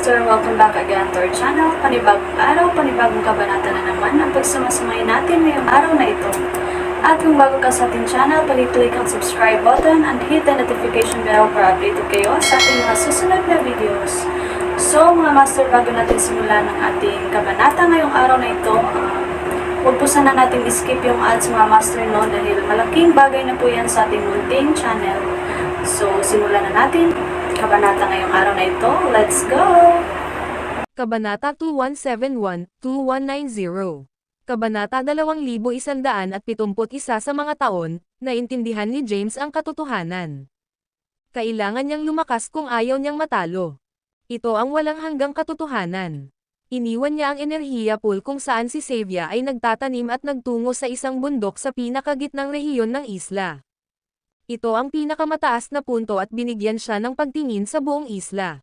Master, welcome back again to our channel. Panibagong araw, panibagong kabanata na naman ang pagsumasumay natin ngayong araw na ito. At kung bago ka sa ating channel, pag-click ang subscribe button and hit the notification bell para updated kayo sa ating mga susunod na videos. So mga Master, bago natin simulan ang ating kabanata ngayong araw na ito, huwag po sana natin skip yung ads mga Master, no, dahil malaking bagay na po yan sa ating munting channel. So simulan na natin kabanata ngayong araw na ito. Let's go! Kabanata 2171-2190. Kabanata 2171 sa mga taon, naintindihan ni James ang katotohanan. Kailangan niyang lumakas kung ayaw niyang matalo. Ito ang walang hanggang katotohanan. Iniwan niya ang enerhiya pool kung saan si Xavier ay nagtatanim at nagtungo sa isang bundok sa pinakagitnang rehiyon ng isla. Ito ang pinakamataas na punto at binigyan siya ng pagtingin sa buong isla.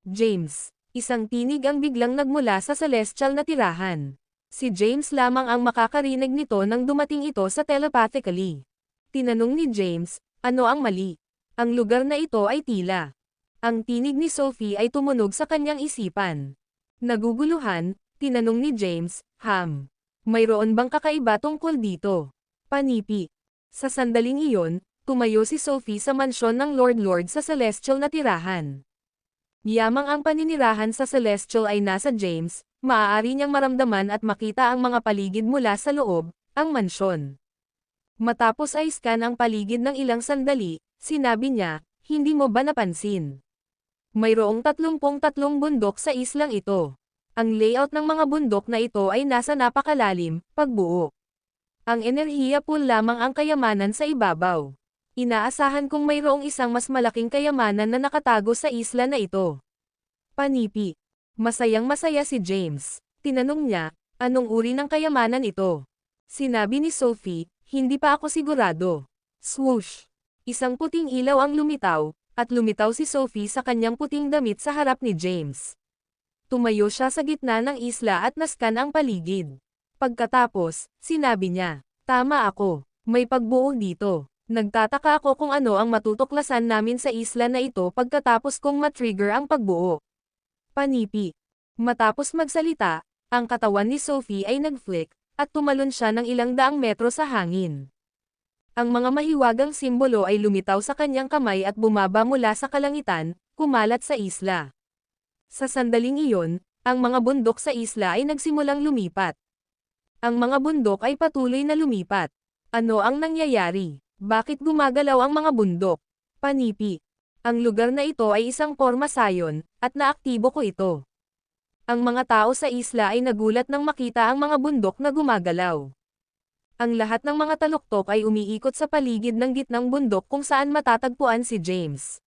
James. Isang tinig ang biglang nagmula sa celestial na tirahan. Si James lamang ang makakarinig nito nang dumating ito sa telepathically. Tinanong ni James, ano ang mali? Ang lugar na ito ay tila. Ang tinig ni Sophie ay tumunog sa kanyang isipan. Naguguluhan, tinanong ni James, mayroon bang kakaiba tungkol dito? Panipi. Sa sandaling iyon, tumayo si Sophie sa mansyon ng Lord sa celestial na tirahan. Yamang ang paninirahan sa celestial ay nasa James, maaari niyang maramdaman at makita ang mga paligid mula sa loob, ang mansyon. Matapos ay scan ang paligid ng ilang sandali, sinabi niya, hindi mo ba napansin? Mayroong 33 bundok sa islang ito. Ang layout ng mga bundok na ito ay nasa napakalalim, pagbuo. Ang enerhiya pool lamang ang kayamanan sa ibabaw. Inaasahan kong mayroong isang mas malaking kayamanan na nakatago sa isla na ito. Panipi. Masayang-masaya si James. Tinanong niya, anong uri ng kayamanan ito? Sinabi ni Sophie, hindi pa ako sigurado. Swoosh. Isang puting ilaw ang lumitaw, at lumitaw si Sophie sa kanyang puting damit sa harap ni James. Tumayo siya sa gitna ng isla at naskan ang paligid. Pagkatapos, sinabi niya, tama ako, may pagbuo dito. Nagtataka ako kung ano ang matutuklasan namin sa isla na ito pagkatapos kong matrigger ang pagbuo. Panipi. Matapos magsalita, ang katawan ni Sophie ay nag-flick, at tumalon siya ng ilang daang metro sa hangin. Ang mga mahiwagang simbolo ay lumitaw sa kanyang kamay at bumaba mula sa kalangitan, kumalat sa isla. Sa sandaling iyon, ang mga bundok sa isla ay nagsimulang lumipat. Ang mga bundok ay patuloy na lumipat. Ano ang nangyayari? Bakit gumagalaw ang mga bundok? Panipi. Ang lugar na ito ay isang pormasayon, at naaktibo ko ito. Ang mga tao sa isla ay nagulat nang makita ang mga bundok na gumagalaw. Ang lahat ng mga taluktok ay umiikot sa paligid ng gitnang bundok kung saan matatagpuan si James.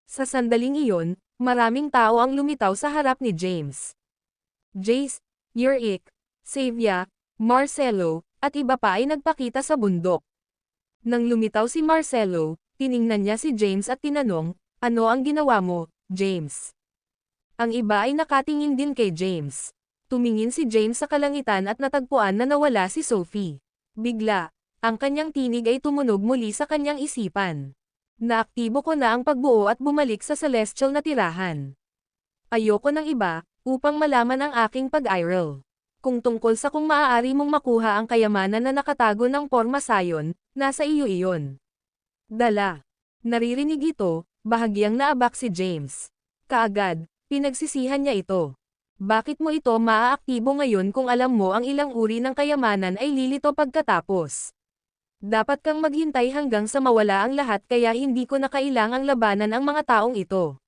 Sa sandaling iyon, maraming tao ang lumitaw sa harap ni James. Jace, Yurik, Xavier, Marcelo, at iba pa ay nagpakita sa bundok. Nang lumitaw si Marcelo, tiningnan niya si James at tinanong, ano ang ginawa mo, James? Ang iba ay nakatingin din kay James. Tumingin si James sa kalangitan at natagpuan na nawala si Sophie. Bigla, ang kanyang tinig ay tumunog muli sa kanyang isipan. Naaktibo ko na ang pagbuo at bumalik sa celestial na tirahan. Ayoko ng iba, upang malaman ang aking pag-iral. Kung tungkol sa kung maaari mong makuha ang kayamanan na nakatago ng pormasayon, nasa iyo iyon. Dala. Naririnig ito, bahagyang naabak si James. Kaagad, pinagsisihan niya ito. Bakit mo ito maaaktibo ngayon kung alam mo ang ilang uri ng kayamanan ay lilito pagkatapos? Dapat kang maghintay hanggang sa mawala ang lahat kaya hindi ko na kailangang labanan ang mga taong ito.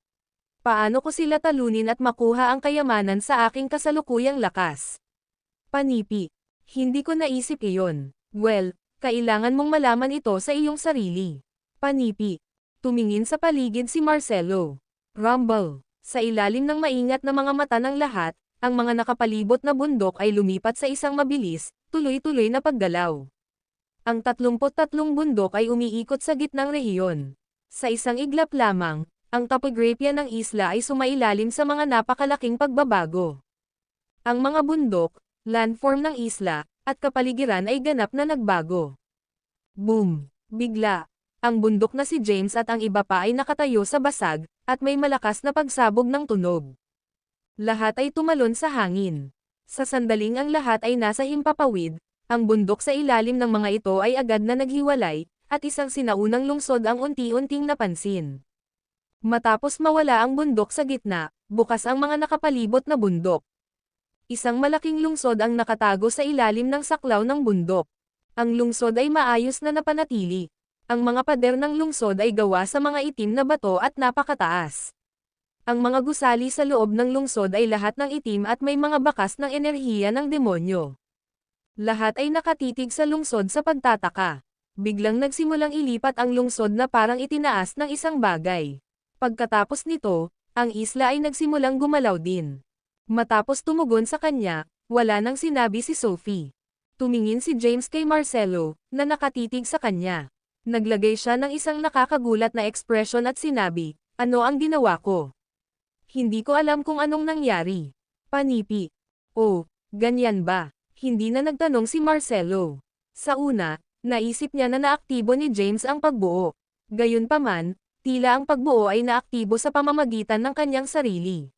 Paano ko sila talunin at makuha ang kayamanan sa aking kasalukuyang lakas? Panipi. Hindi ko naisip iyon. Well, kailangan mong malaman ito sa iyong sarili. Panipi. Tumingin sa paligid si Marcelo. Rumble. Sa ilalim ng maingat na mga mata ng lahat, ang mga nakapalibot na bundok ay lumipat sa isang mabilis, tuloy-tuloy na paggalaw. Ang 33 bundok ay umiikot sa gitnang rehiyon. Sa isang iglap lamang, ang topography ng isla ay sumailalim sa mga napakalaking pagbabago. Ang mga bundok, landform ng isla, at kapaligiran ay ganap na nagbago. Boom! Bigla, ang bundok na si James at ang iba pa ay nakatayo sa basag, at may malakas na pagsabog ng tunog. Lahat ay tumalon sa hangin. Sa sandaling ang lahat ay nasa himpapawid, ang bundok sa ilalim ng mga ito ay agad na naghiwalay, at isang sinaunang lungsod ang unti-unting napansin. Matapos mawala ang bundok sa gitna, bukas ang mga nakapalibot na bundok. Isang malaking lungsod ang nakatago sa ilalim ng saklaw ng bundok. Ang lungsod ay maayos na napanatili. Ang mga pader ng lungsod ay gawa sa mga itim na bato at napakataas. Ang mga gusali sa loob ng lungsod ay lahat ng itim at may mga bakas ng enerhiya ng demonyo. Lahat ay nakatitig sa lungsod sa pagtataka. Biglang nagsimulang ilipat ang lungsod na parang itinaas ng isang bagay. Pagkatapos nito, ang isla ay nagsimulang gumalaw din. Matapos tumugon sa kanya, wala nang sinabi si Sophie. Tumingin si James kay Marcelo, na nakatitig sa kanya. Naglagay siya ng isang nakakagulat na ekspresyon at sinabi, "Ano ang ginawa ko? Hindi ko alam kung anong nangyari." Panipi. "Oh, ganyan ba?" Hindi na nagtanong si Marcelo. Sa una, naisip niya na naaktibo ni James ang pagbuo. Gayunpaman, tila ang pagbuo ay naaktibo sa pamamagitan ng kanyang sarili.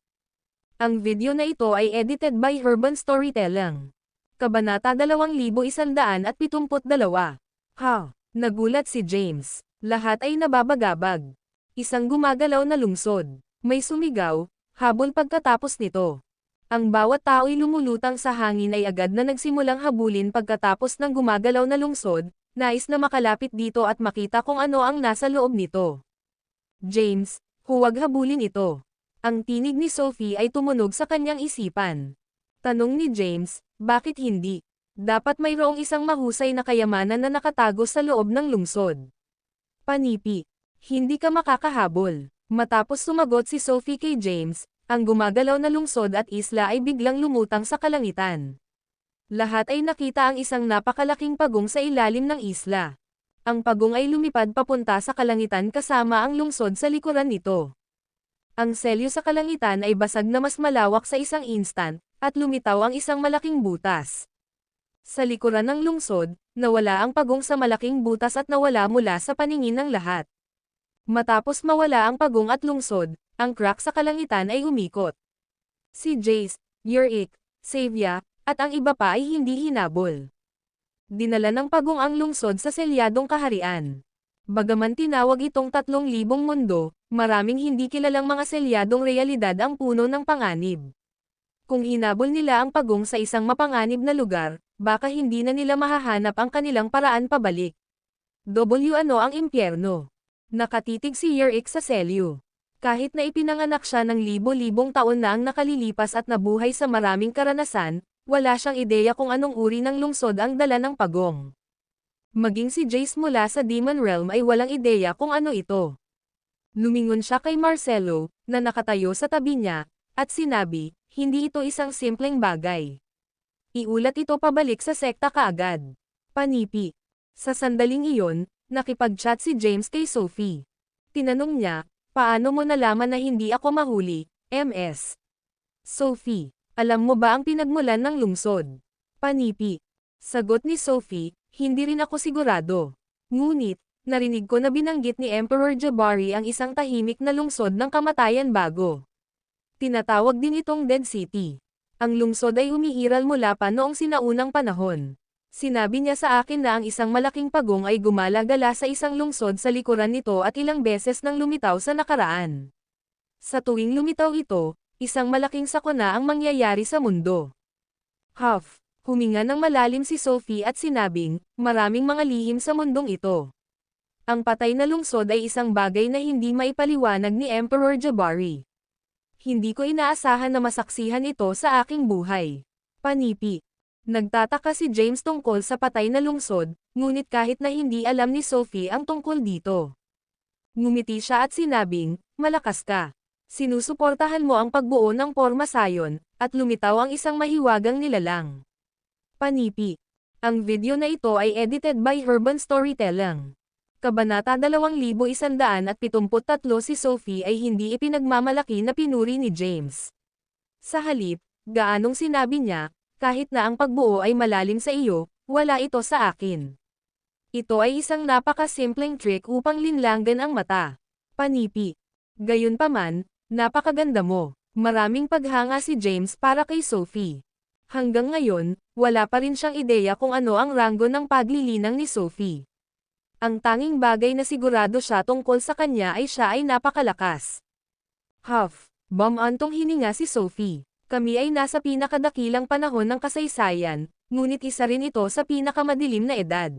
Ang video na ito ay edited by Urban Storytelling. Kabanata 2172. Ha! Nagulat si James. Lahat ay nababagabag. Isang gumagalaw na lungsod. May sumigaw, habol pagkatapos nito. Ang bawat tao'y lumulutang sa hangin ay agad na nagsimulang habulin pagkatapos ng gumagalaw na lungsod, nais na makalapit dito at makita kung ano ang nasa loob nito. James, huwag habulin ito. Ang tinig ni Sophie ay tumunog sa kanyang isipan. Tanong ni James, bakit hindi? Dapat mayroong isang mahusay na kayamanan na nakatago sa loob ng lungsod. Panipi. Hindi ka makakahabol. Matapos sumagot si Sophie kay James, ang gumagalaw na lungsod at isla ay biglang lumutang sa kalangitan. Lahat ay nakita ang isang napakalaking pagong sa ilalim ng isla. Ang pagong ay lumipad papunta sa kalangitan kasama ang lungsod sa likuran nito. Ang selyo sa kalangitan ay basag na mas malawak sa isang instant, at lumitaw ang isang malaking butas. Sa likuran ng lungsod, nawala ang pagong sa malaking butas at nawala mula sa paningin ng lahat. Matapos mawala ang pagong at lungsod, ang crack sa kalangitan ay umikot. Si Jace, Yurik, Xavier, at ang iba pa ay hindi hinabol. Dinala ng pagong ang lungsod sa selyadong kaharian. Bagaman tinawag itong 3,000 mundo, maraming hindi kilalang mga selyadong realidad ang puno ng panganib. Kung hinabol nila ang pagong sa isang mapanganib na lugar, baka hindi na nila mahahanap ang kanilang paraan pabalik. Ano ang impyerno? Nakatitig si Yurik sa selyo. Kahit na ipinanganak siya ng libo-libong taon na ang nakalilipas at nabuhay sa maraming karanasan, wala siyang ideya kung anong uri ng lungsod ang dala ng pagong. Maging si Jace mula sa Demon Realm ay walang ideya kung ano ito. Lumingon siya kay Marcelo, na nakatayo sa tabi niya, at sinabi, hindi ito isang simpleng bagay. Iulat ito pabalik sa sekta kaagad. Panipi. Sa sandaling iyon, nakipag-chat si James kay Sophie. Tinanong niya, paano mo nalaman na hindi ako mahuli, MS? Sophie, alam mo ba ang pinagmulan ng lungsod? Panipi. Sagot ni Sophie, hindi rin ako sigurado. Ngunit, narinig ko na binanggit ni Emperor Jabari ang isang tahimik na lungsod ng kamatayan bago. Tinatawag din itong Dead City. Ang lungsod ay umiiral mula pa noong sinaunang panahon. Sinabi niya sa akin na ang isang malaking pagong ay gumala-gala sa isang lungsod sa likuran nito at ilang beses nang lumitaw sa nakaraan. Sa tuwing lumitaw ito, isang malaking sakuna ang mangyayari sa mundo. Huff. Huminga ng malalim si Sophie at sinabing, maraming mga lihim sa mundong ito. Ang patay na lungsod ay isang bagay na hindi maipaliwanag ni Emperor Jabari. Hindi ko inaasahan na masaksihan ito sa aking buhay. Panipi. Nagtataka si James tungkol sa patay na lungsod, ngunit kahit na hindi alam ni Sophie ang tungkol dito. Ngumiti siya at sinabing, malakas ka. Sinusuportahan mo ang pagbuo ng Porma Sion, at lumitaw ang isang mahiwagang nilalang. Panipi. Ang video na ito ay edited by Urban Storytelling. Kabanata 2173 si Sophie ay hindi ipinagmamalaki na pinuri ni James. Sa halip, gaanong sinabi niya, kahit na ang pagbuo ay malalim sa iyo, wala ito sa akin. Ito ay isang napakasimpleng trick upang linlanggan ang mata. Panipi. Gayunpaman, napakaganda mo. Maraming paghanga si James para kay Sophie. Hanggang ngayon, wala pa rin siyang ideya kung ano ang ranggo ng paglilinang ni Sophie. Ang tanging bagay na sigurado siya tungkol sa kanya ay siya ay napakalakas. Huff, bumantong hininga si Sophie. Kami ay nasa pinakadakilang panahon ng kasaysayan, ngunit isa rin ito sa pinakamadilim na edad.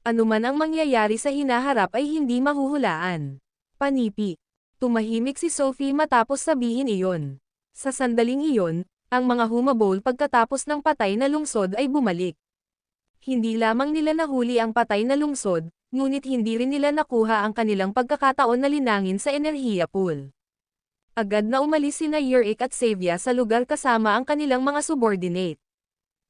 Ano man ang mangyayari sa hinaharap ay hindi mahuhulaan. Panipi. Tumahimik si Sophie matapos sabihin iyon. Sa sandaling iyon, ang mga humabol pagkatapos ng patay na lungsod ay bumalik. Hindi lamang nila nahuli ang patay na lungsod, ngunit hindi rin nila nakuha ang kanilang pagkakataon na linangin sa enerhiya pool. Agad na umalis sina Yurik at Xavier sa lugar kasama ang kanilang mga subordinate.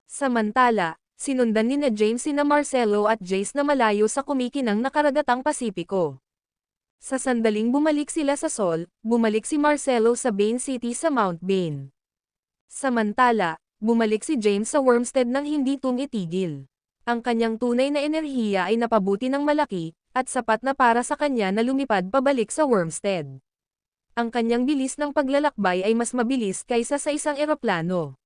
Samantala, sinundan ni James sina Marcelo at Jace na malayo sa kumikinang na karagatang Pasipiko. Sa sandaling bumalik sila sa Sol, bumalik si Marcelo sa Bane City sa Mount Bane. Samantala, bumalik si James sa Wormstead nang hindi tumitigil. Ang kanyang tunay na enerhiya ay napabuti ng malaki, at sapat na para sa kanya na lumipad pabalik sa Wormstead. Ang kanyang bilis ng paglalakbay ay mas mabilis kaysa sa isang eroplano.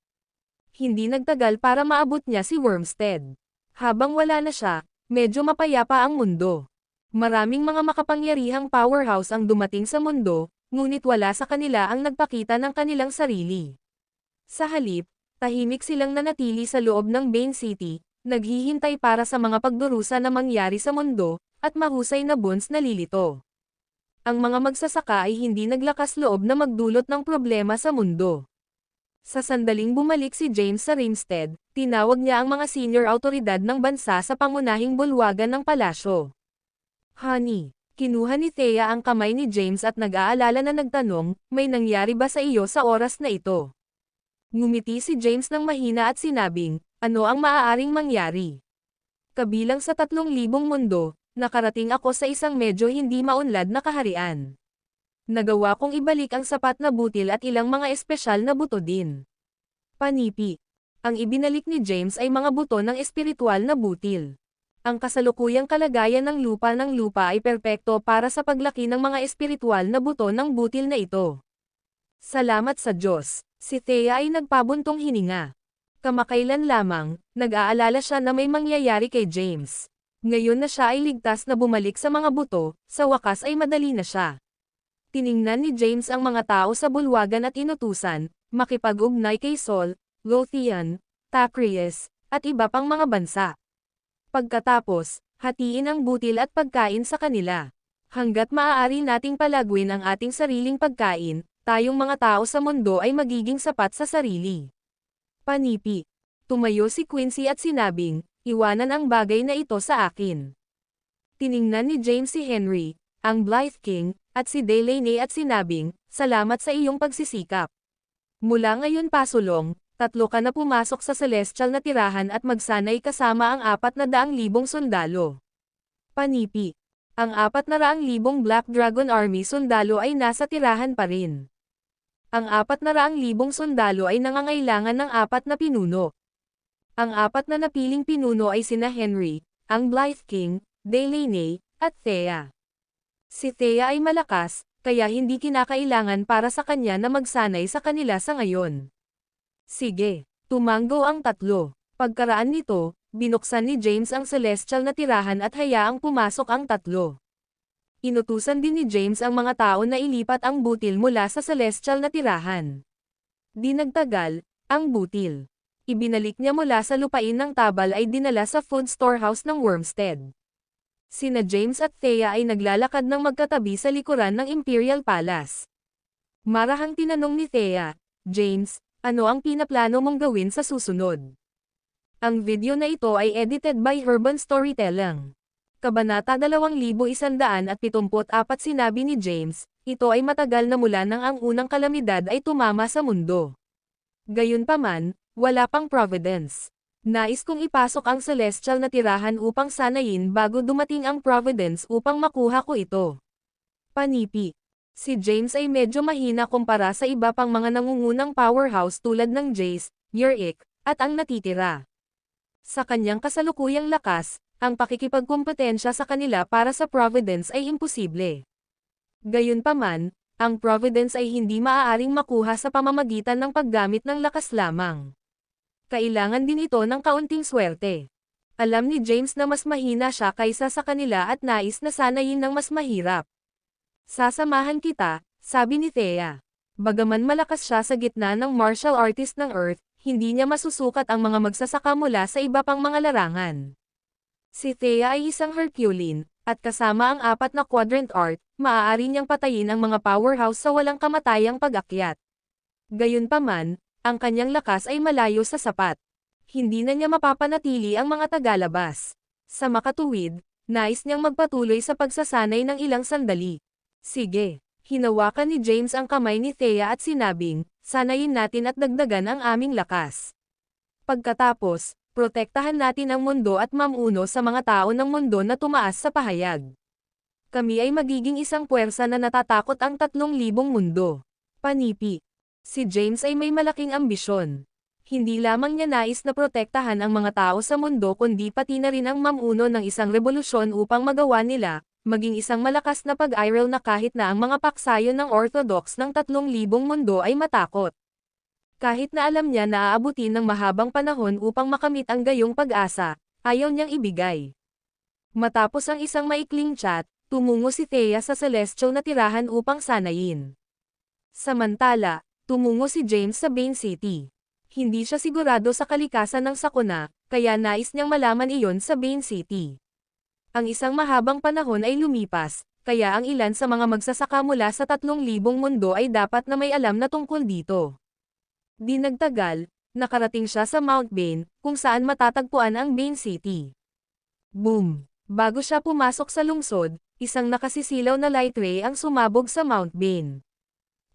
Hindi nagtagal para maabot niya si Wormstead. Habang wala na siya, medyo mapayapa ang mundo. Maraming mga makapangyarihang powerhouse ang dumating sa mundo, ngunit wala sa kanila ang nagpakita ng kanilang sarili. Sa halip, tahimik silang nanatili sa loob ng Bane City, naghihintay para sa mga pagdurusa na mangyari sa mundo, at mahusay na buns na lilito. Ang mga magsasaka ay hindi naglakas loob na magdulot ng problema sa mundo. Sa sandaling bumalik si James sa Rimstead, tinawag niya ang mga senior autoridad ng bansa sa pangunahing bulwagan ng palasyo. Honey, kinuha ni Thea ang kamay ni James at nag-aalala na nagtanong, may nangyari ba sa iyo sa oras na ito? Ngumiti si James ng mahina at sinabing, ano ang maaaring mangyari? Kabilang sa 3,000 mundo, nakarating ako sa isang medyo hindi maunlad na kaharian. Nagawa kong ibalik ang sapat na butil at ilang mga espesyal na buto din. Panipi. Ang ibinalik ni James ay mga buto ng espiritual na butil. Ang kasalukuyang kalagayan ng lupa ay perpekto para sa paglaki ng mga espiritual na buto ng butil na ito. Salamat sa Diyos, si Thea ay nagpabuntong hininga. Kamakailan lamang, nag-aalala siya na may mangyayari kay James. Ngayon na siya ay ligtas na bumalik sa mga buto, sa wakas ay madali na siya. Tiningnan ni James ang mga tao sa bulwagan at inutusan, makipag-ugnay kay Sol, Lothian, Tacreus, at iba pang mga bansa. Pagkatapos, hatiin ang butil at pagkain sa kanila. Hanggat maaari nating palaguin ang ating sariling pagkain, tayong mga tao sa mundo ay magiging sapat sa sarili. Panipi. Tumayo si Quincy at sinabing, iwanan ang bagay na ito sa akin. Tiningnan ni James si Henry, ang Blythe King, at si Delaney at sinabing, salamat sa iyong pagsisikap. Mula ngayon pasulong, 3 ka na pumasok sa celestial na tirahan at magsanay kasama ang 400,000 sundalo. Panipi. Ang 400,000 Black Dragon Army sundalo ay nasa tirahan pa rin. Ang 400,000 sundalo ay nangangailangan ng 4 na pinuno. Ang 4 na napiling pinuno ay sina Henry, ang Blythe King, Delaney, at Thea. Si Thea ay malakas, kaya hindi kinakailangan para sa kanya na magsanay sa kanila sa ngayon. Sige, tumanggo ang 3. Pagkaraan nito, binuksan ni James ang celestial na tirahan at hayaang pumasok ang 3. Inutusan din ni James ang mga tao na ilipat ang butil mula sa celestial na tirahan. Di nagtagal, ang butil. Ibinalik niya mula sa lupain ng tabal ay dinala sa food storehouse ng Wormstead. Sina James at Thea ay naglalakad ng magkatabi sa likuran ng Imperial Palace. Marahang tinanong ni Thea, James, ano ang pinaplano mong gawin sa susunod? Ang video na ito ay edited by Urban Storytelling. Kabanata 2174 sinabi ni James, ito ay matagal na mula nang ang unang kalamidad ay tumama sa mundo. Gayunpaman, wala pang Providence. Nais kong ipasok ang celestial na tirahan upang sanayin bago dumating ang Providence upang makuha ko ito. Panipi. Si James ay medyo mahina kumpara sa iba pang mga nangungunang powerhouse tulad ng Jace, Yurik, at ang natitira. Sa kanyang kasalukuyang lakas, ang pakikipagkumpetensya sa kanila para sa Providence ay imposible. Gayunpaman, Ang Providence ay hindi maaaring makuha sa pamamagitan ng paggamit ng lakas lamang. Kailangan din ito ng kaunting swerte. Alam ni James na mas mahina siya kaysa sa kanila at nais na sanayin ng mas mahirap. Sasamahan kita, sabi ni Thea. Bagaman malakas siya sa gitna ng martial artist ng Earth, hindi niya masusukat ang mga magsasaka mula sa iba pang mga larangan. Si Thea ay isang Herculean, at kasama ang 4 na quadrant art, maaari niyang patayin ang mga powerhouse sa walang kamatayang pag-akyat. Gayunpaman, ang kanyang lakas ay malayo sa sapat. Hindi na niya mapapanatili ang mga tagalabas. Sa makatuwid, nais niyang magpatuloy sa pagsasanay ng ilang sandali. Sige. Hinawakan ni James ang kamay ni Thea at sinabing, sanayin natin at dagdagan ang aming lakas. Pagkatapos, protektahan natin ang mundo at mamuno sa mga tao ng mundo na tumaas sa pahayag. Kami ay magiging isang puwersa na natatakot ang 3,000 mundo. Panipi. Si James ay may malaking ambisyon. Hindi lamang niya nais na protektahan ang mga tao sa mundo kundi pati na rin ang mamuno ng isang revolusyon upang magawa nila, maging isang malakas na pag-iral na kahit na ang mga paksayon ng Orthodox ng 3,000 mundo ay matakot. Kahit na alam niya na aabutin ng mahabang panahon upang makamit ang gayong pag-asa, ayaw niyang ibigay. Matapos ang isang maikling chat, tumungo si Thea sa celestial na tirahan upang sanayin. Samantala, tumungo si James sa Bane City. Hindi siya sigurado sa kalikasan ng sakuna, kaya nais niyang malaman iyon sa Bane City. Ang isang mahabang panahon ay lumipas, kaya ang ilan sa mga magsasaka mula sa 3,000 mundo ay dapat na may alam na tungkol dito. Di nagtagal, nakarating siya sa Mount Bane, kung saan matatagpuan ang Bane City. Boom! Bago siya pumasok sa lungsod, isang nakasisilaw na light ray ang sumabog sa Mount Bane.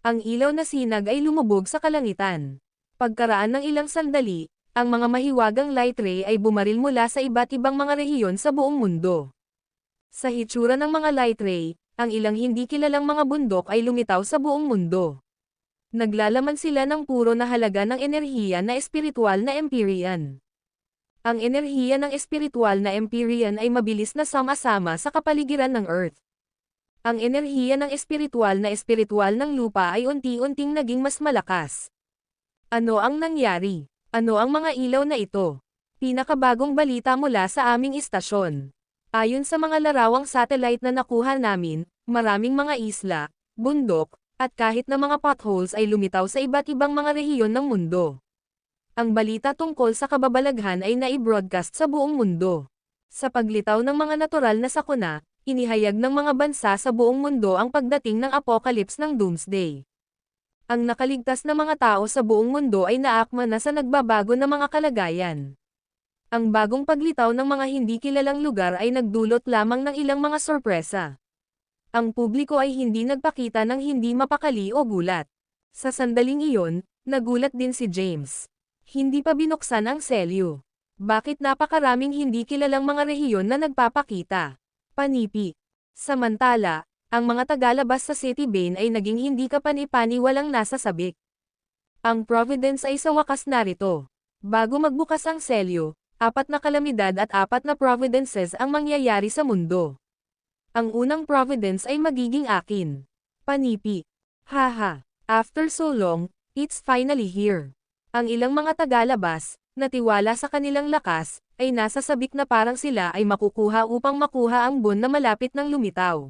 Ang ilaw na sinag ay lumubog sa kalangitan. Pagkaraan ng ilang sandali, ang mga mahiwagang light ray ay bumaril mula sa iba't ibang mga rehiyon sa buong mundo. Sa hitsura ng mga light ray, ang ilang hindi kilalang mga bundok ay lumitaw sa buong mundo. Naglalaman sila ng puro na halaga ng enerhiya na espiritual na Empyrean. Ang enerhiya ng espiritual na Empyrean ay mabilis na sama-sama sa kapaligiran ng Earth. Ang enerhiya ng espiritual ng lupa ay unti-unting naging mas malakas. Ano ang nangyari? Ano ang mga ilaw na ito? Pinakabagong balita mula sa aming istasyon. Ayon sa mga larawang satellite na nakuha namin, maraming mga isla, bundok, at kahit na mga potholes ay lumitaw sa iba't ibang mga rehiyon ng mundo. Ang balita tungkol sa kababalaghan ay nai-broadcast sa buong mundo. Sa paglitaw ng mga natural na sakuna, inihayag ng mga bansa sa buong mundo ang pagdating ng apocalypse ng Doomsday. Ang nakaligtas na mga tao sa buong mundo ay naakma na sa nagbabago na mga kalagayan. Ang bagong paglitaw ng mga hindi kilalang lugar ay nagdulot lamang ng ilang mga sorpresa. Ang publiko ay hindi nagpakita ng hindi mapakali o gulat. Sa sandaling iyon, nagulat din si James. Hindi pa binuksan ang selyo. Bakit napakaraming hindi kilalang mga rehiyon na nagpapakita? Panipi. Samantala, ang mga tagalabas sa City Bane ay naging hindi kapani-pani walang nasa sabik. Ang Providence ay sa wakas narito. Bago magbukas ang selyo, 4 na kalamidad at 4 na Providences ang mangyayari sa mundo. Ang unang Providence ay magiging akin. Panipi. Haha. After so long, it's finally here. Ang ilang mga tagalabas, natiwala sa kanilang lakas, ay nasa sabik na parang sila ay makukuha upang makuha ang buwan na malapit ng lumitaw.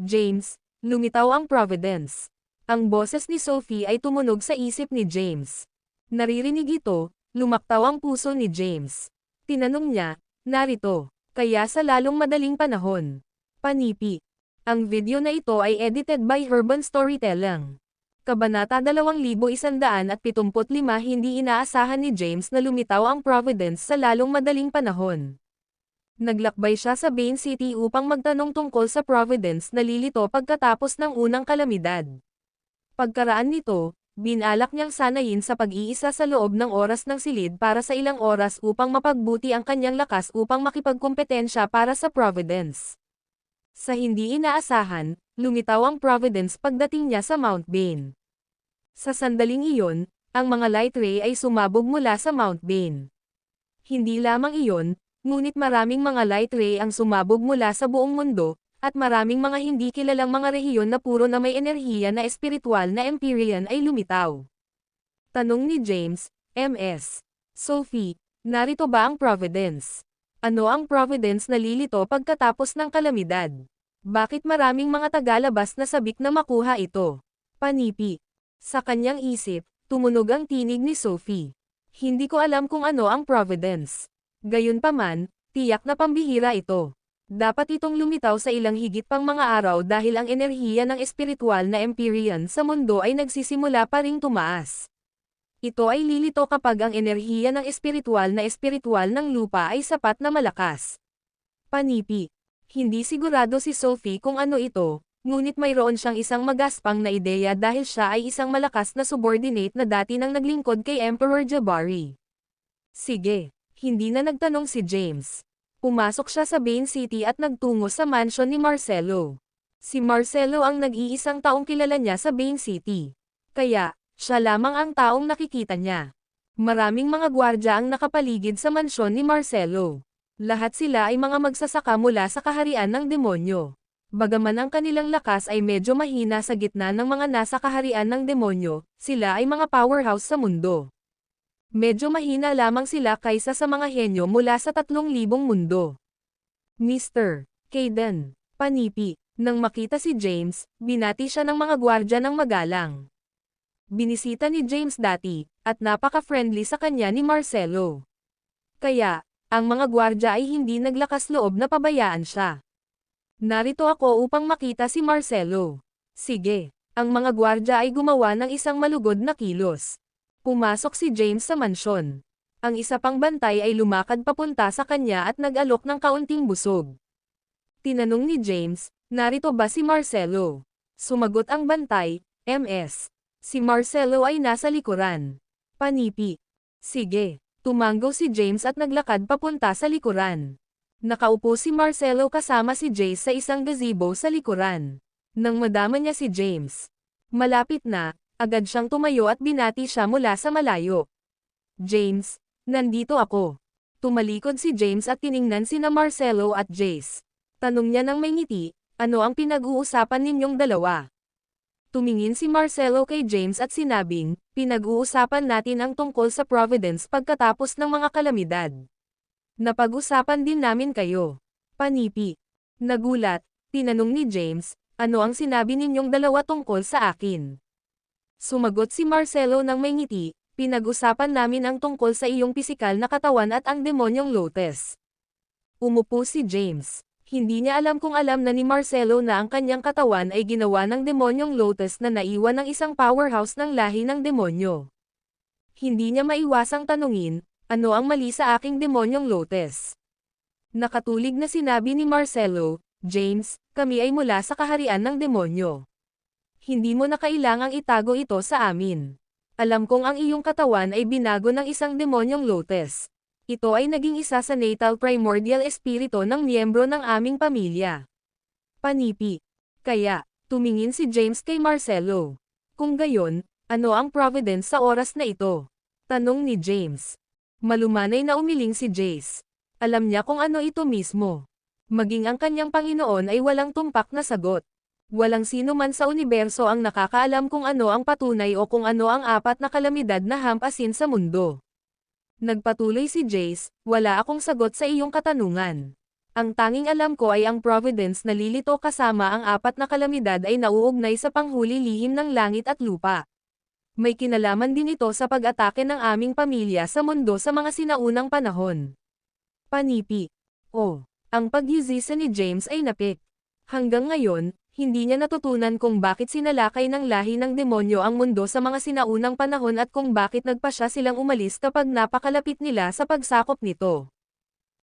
James, lumitaw ang Providence. Ang boses ni Sophie ay tumunog sa isip ni James. Naririnig ito, lumaktaw ang puso ni James. Tinanong niya, narito, kaya sa lalong madaling panahon. Panipi. Ang video na ito ay edited by Urban Storytelling. Kabanata 2175. Hindi inaasahan ni James na lumitaw ang Providence sa lalong madaling panahon. Naglakbay siya sa Bane City upang magtanong tungkol sa Providence na lilito pagkatapos ng unang kalamidad. Pagkaraan nito, binalak niyang sanayin sa pag-iisa sa loob ng oras ng silid para sa ilang oras upang mapagbuti ang kanyang lakas upang makipagkompetensya para sa Providence. Sa hindi inaasahan, lumitaw ang Providence pagdating niya sa Mount Bane. Sa sandaling iyon, ang mga light ray ay sumabog mula sa Mount Bane. Hindi lamang iyon, ngunit maraming mga light ray ang sumabog mula sa buong mundo, At maraming mga hindi kilalang mga rehiyon na puro na may enerhiya na espiritual na Empyrean ay lumitaw. Tanong ni James, MS. Sophie, narito ba ang Providence? Ano ang Providence na lilito pagkatapos ng kalamidad? Bakit maraming mga tagalabas na sabik na makuha ito? Panipi. Sa kanyang isip, tumunog ang tinig ni Sophie. Hindi ko alam kung ano ang Providence. Gayunpaman, tiyak na pambihira ito. Dapat itong lumitaw sa ilang higit pang mga araw dahil ang enerhiya ng espiritual na Empyrean sa mundo ay nagsisimula pa ring tumaas. Ito ay lilito kapag ang enerhiya ng espiritual ng lupa ay sapat na malakas. Panipi. Hindi sigurado si Sophie kung ano ito, ngunit mayroon siyang isang magaspang na ideya dahil siya ay isang malakas na subordinate na dati nang naglingkod kay Emperor Jabari. Sige. Hindi na nagtanong si James. Pumasok siya sa Bane City at nagtungo sa mansion ni Marcelo. Si Marcelo ang nag-iisang taong kilala niya sa Bane City. Kaya, siya lamang ang taong nakikita niya. Maraming mga gwardya ang nakapaligid sa mansyon ni Marcelo. Lahat sila ay mga magsasaka mula sa kaharian ng demonyo. Bagaman ang kanilang lakas ay medyo mahina sa gitna ng mga nasa kaharian ng demonyo, sila ay mga powerhouse sa mundo. Medyo mahina lamang sila kaysa sa mga henyo mula sa 3,000 mundo. Mr. Caden, Panipi, nang makita si James, binati siya ng mga gwardya ng magalang. Binisita ni James dati, at napaka-friendly sa kanya ni Marcelo. Kaya, ang mga gwardya ay hindi naglakas loob na pabayaan siya. Narito ako upang makita si Marcelo. Sige, ang mga gwardya ay gumawa ng isang malugod na kilos. Pumasok si James sa mansyon. Ang isa pang bantay ay lumakad papunta sa kanya at nag-alok ng kaunting busog. Tinanong ni James, narito ba si Marcelo? Sumagot ang bantay, MS. Si Marcelo ay nasa likuran. Panipi. Sige. Tumanggo si James at naglakad papunta sa likuran. Nakaupo si Marcelo kasama si Jace sa isang gazebo sa likuran. Nang madama niya si James. Malapit na, agad siyang tumayo at binati siya mula sa malayo. James, nandito ako. Tumalikod si James at tiningnan sina Marcelo at Jace. Tanong niya nang may ngiti, ano ang pinag-uusapan ninyong dalawa? Tumingin si Marcelo kay James at sinabing, pinag-uusapan natin ang tungkol sa Providence pagkatapos ng mga kalamidad. Napag-usapan din namin kayo. Panipi. Nagulat, tinanong ni James, ano ang sinabi ninyong dalawa tungkol sa akin? Sumagot si Marcelo nang may ngiti, pinag-usapan namin ang tungkol sa iyong pisikal na katawan at ang demonyong Lotus. Umupo si James. Hindi niya alam kung alam na ni Marcelo na ang kanyang katawan ay ginawa ng demonyong Lotus na naiwan ng isang powerhouse ng lahi ng demonyo. Hindi niya maiwasang tanungin, ano ang mali sa aking demonyong Lotus? Nakatulig na sinabi ni Marcelo, James, kami ay mula sa kaharian ng demonyo. Hindi mo na kailangang itago ito sa amin. Alam kong ang iyong katawan ay binago ng isang demonyong Lotus. Ito ay naging isa sa natal primordial espiritu ng miyembro ng aming pamilya. Panipi. Kaya, tumingin si James kay Marcelo. Kung gayon, ano ang Providence sa oras na ito? Tanong ni James. Malumanay na umiling si Jace. Alam niya kung ano ito mismo. Maging ang kanyang Panginoon ay walang tumpak na sagot. Walang sino man sa universo ang nakakaalam kung ano ang patunay o kung ano ang 4 na kalamidad na hampasin sa mundo. Nagpatuloy si Jace, wala akong sagot sa iyong katanungan. Ang tanging alam ko ay ang Providence na lilito kasama ang 4 na kalamidad ay nauugnay sa panghuli lihim ng langit at lupa. May kinalaman din ito sa pag-atake ng aming pamilya sa mundo sa mga sinaunang panahon. Panipi. Ang pagyuzisa ni James ay napik. Hanggang ngayon, hindi niya natutunan kung bakit sinalakay ng lahi ng demonyo ang mundo sa mga sinaunang panahon at kung bakit nagpasya silang umalis kapag napakalapit nila sa pagsakop nito.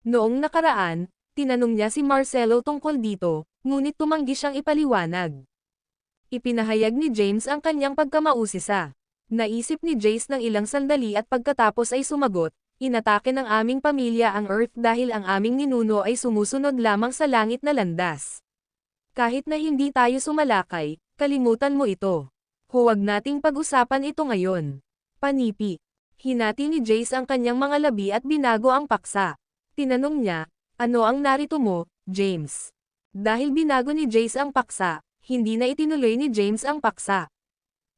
Noong nakaraan, tinanong niya si Marcelo tungkol dito, ngunit tumanggi siyang ipaliwanag. Ipinahayag ni James ang kanyang pagkamausisa. Naisip ni Jace ng ilang sandali at pagkatapos ay sumagot, inatake ng aming pamilya ang Earth dahil ang aming ninuno ay sumusunod lamang sa langit na landas. Kahit na hindi tayo sumalakay, kalimutan mo ito. Huwag nating pag-usapan ito ngayon. Panipi. Hinati ni Jace ang kanyang mga labi at binago ang paksa. Tinanong niya, ano ang narito mo, James? Dahil binago ni Jace ang paksa, hindi na itinuloy ni James ang paksa.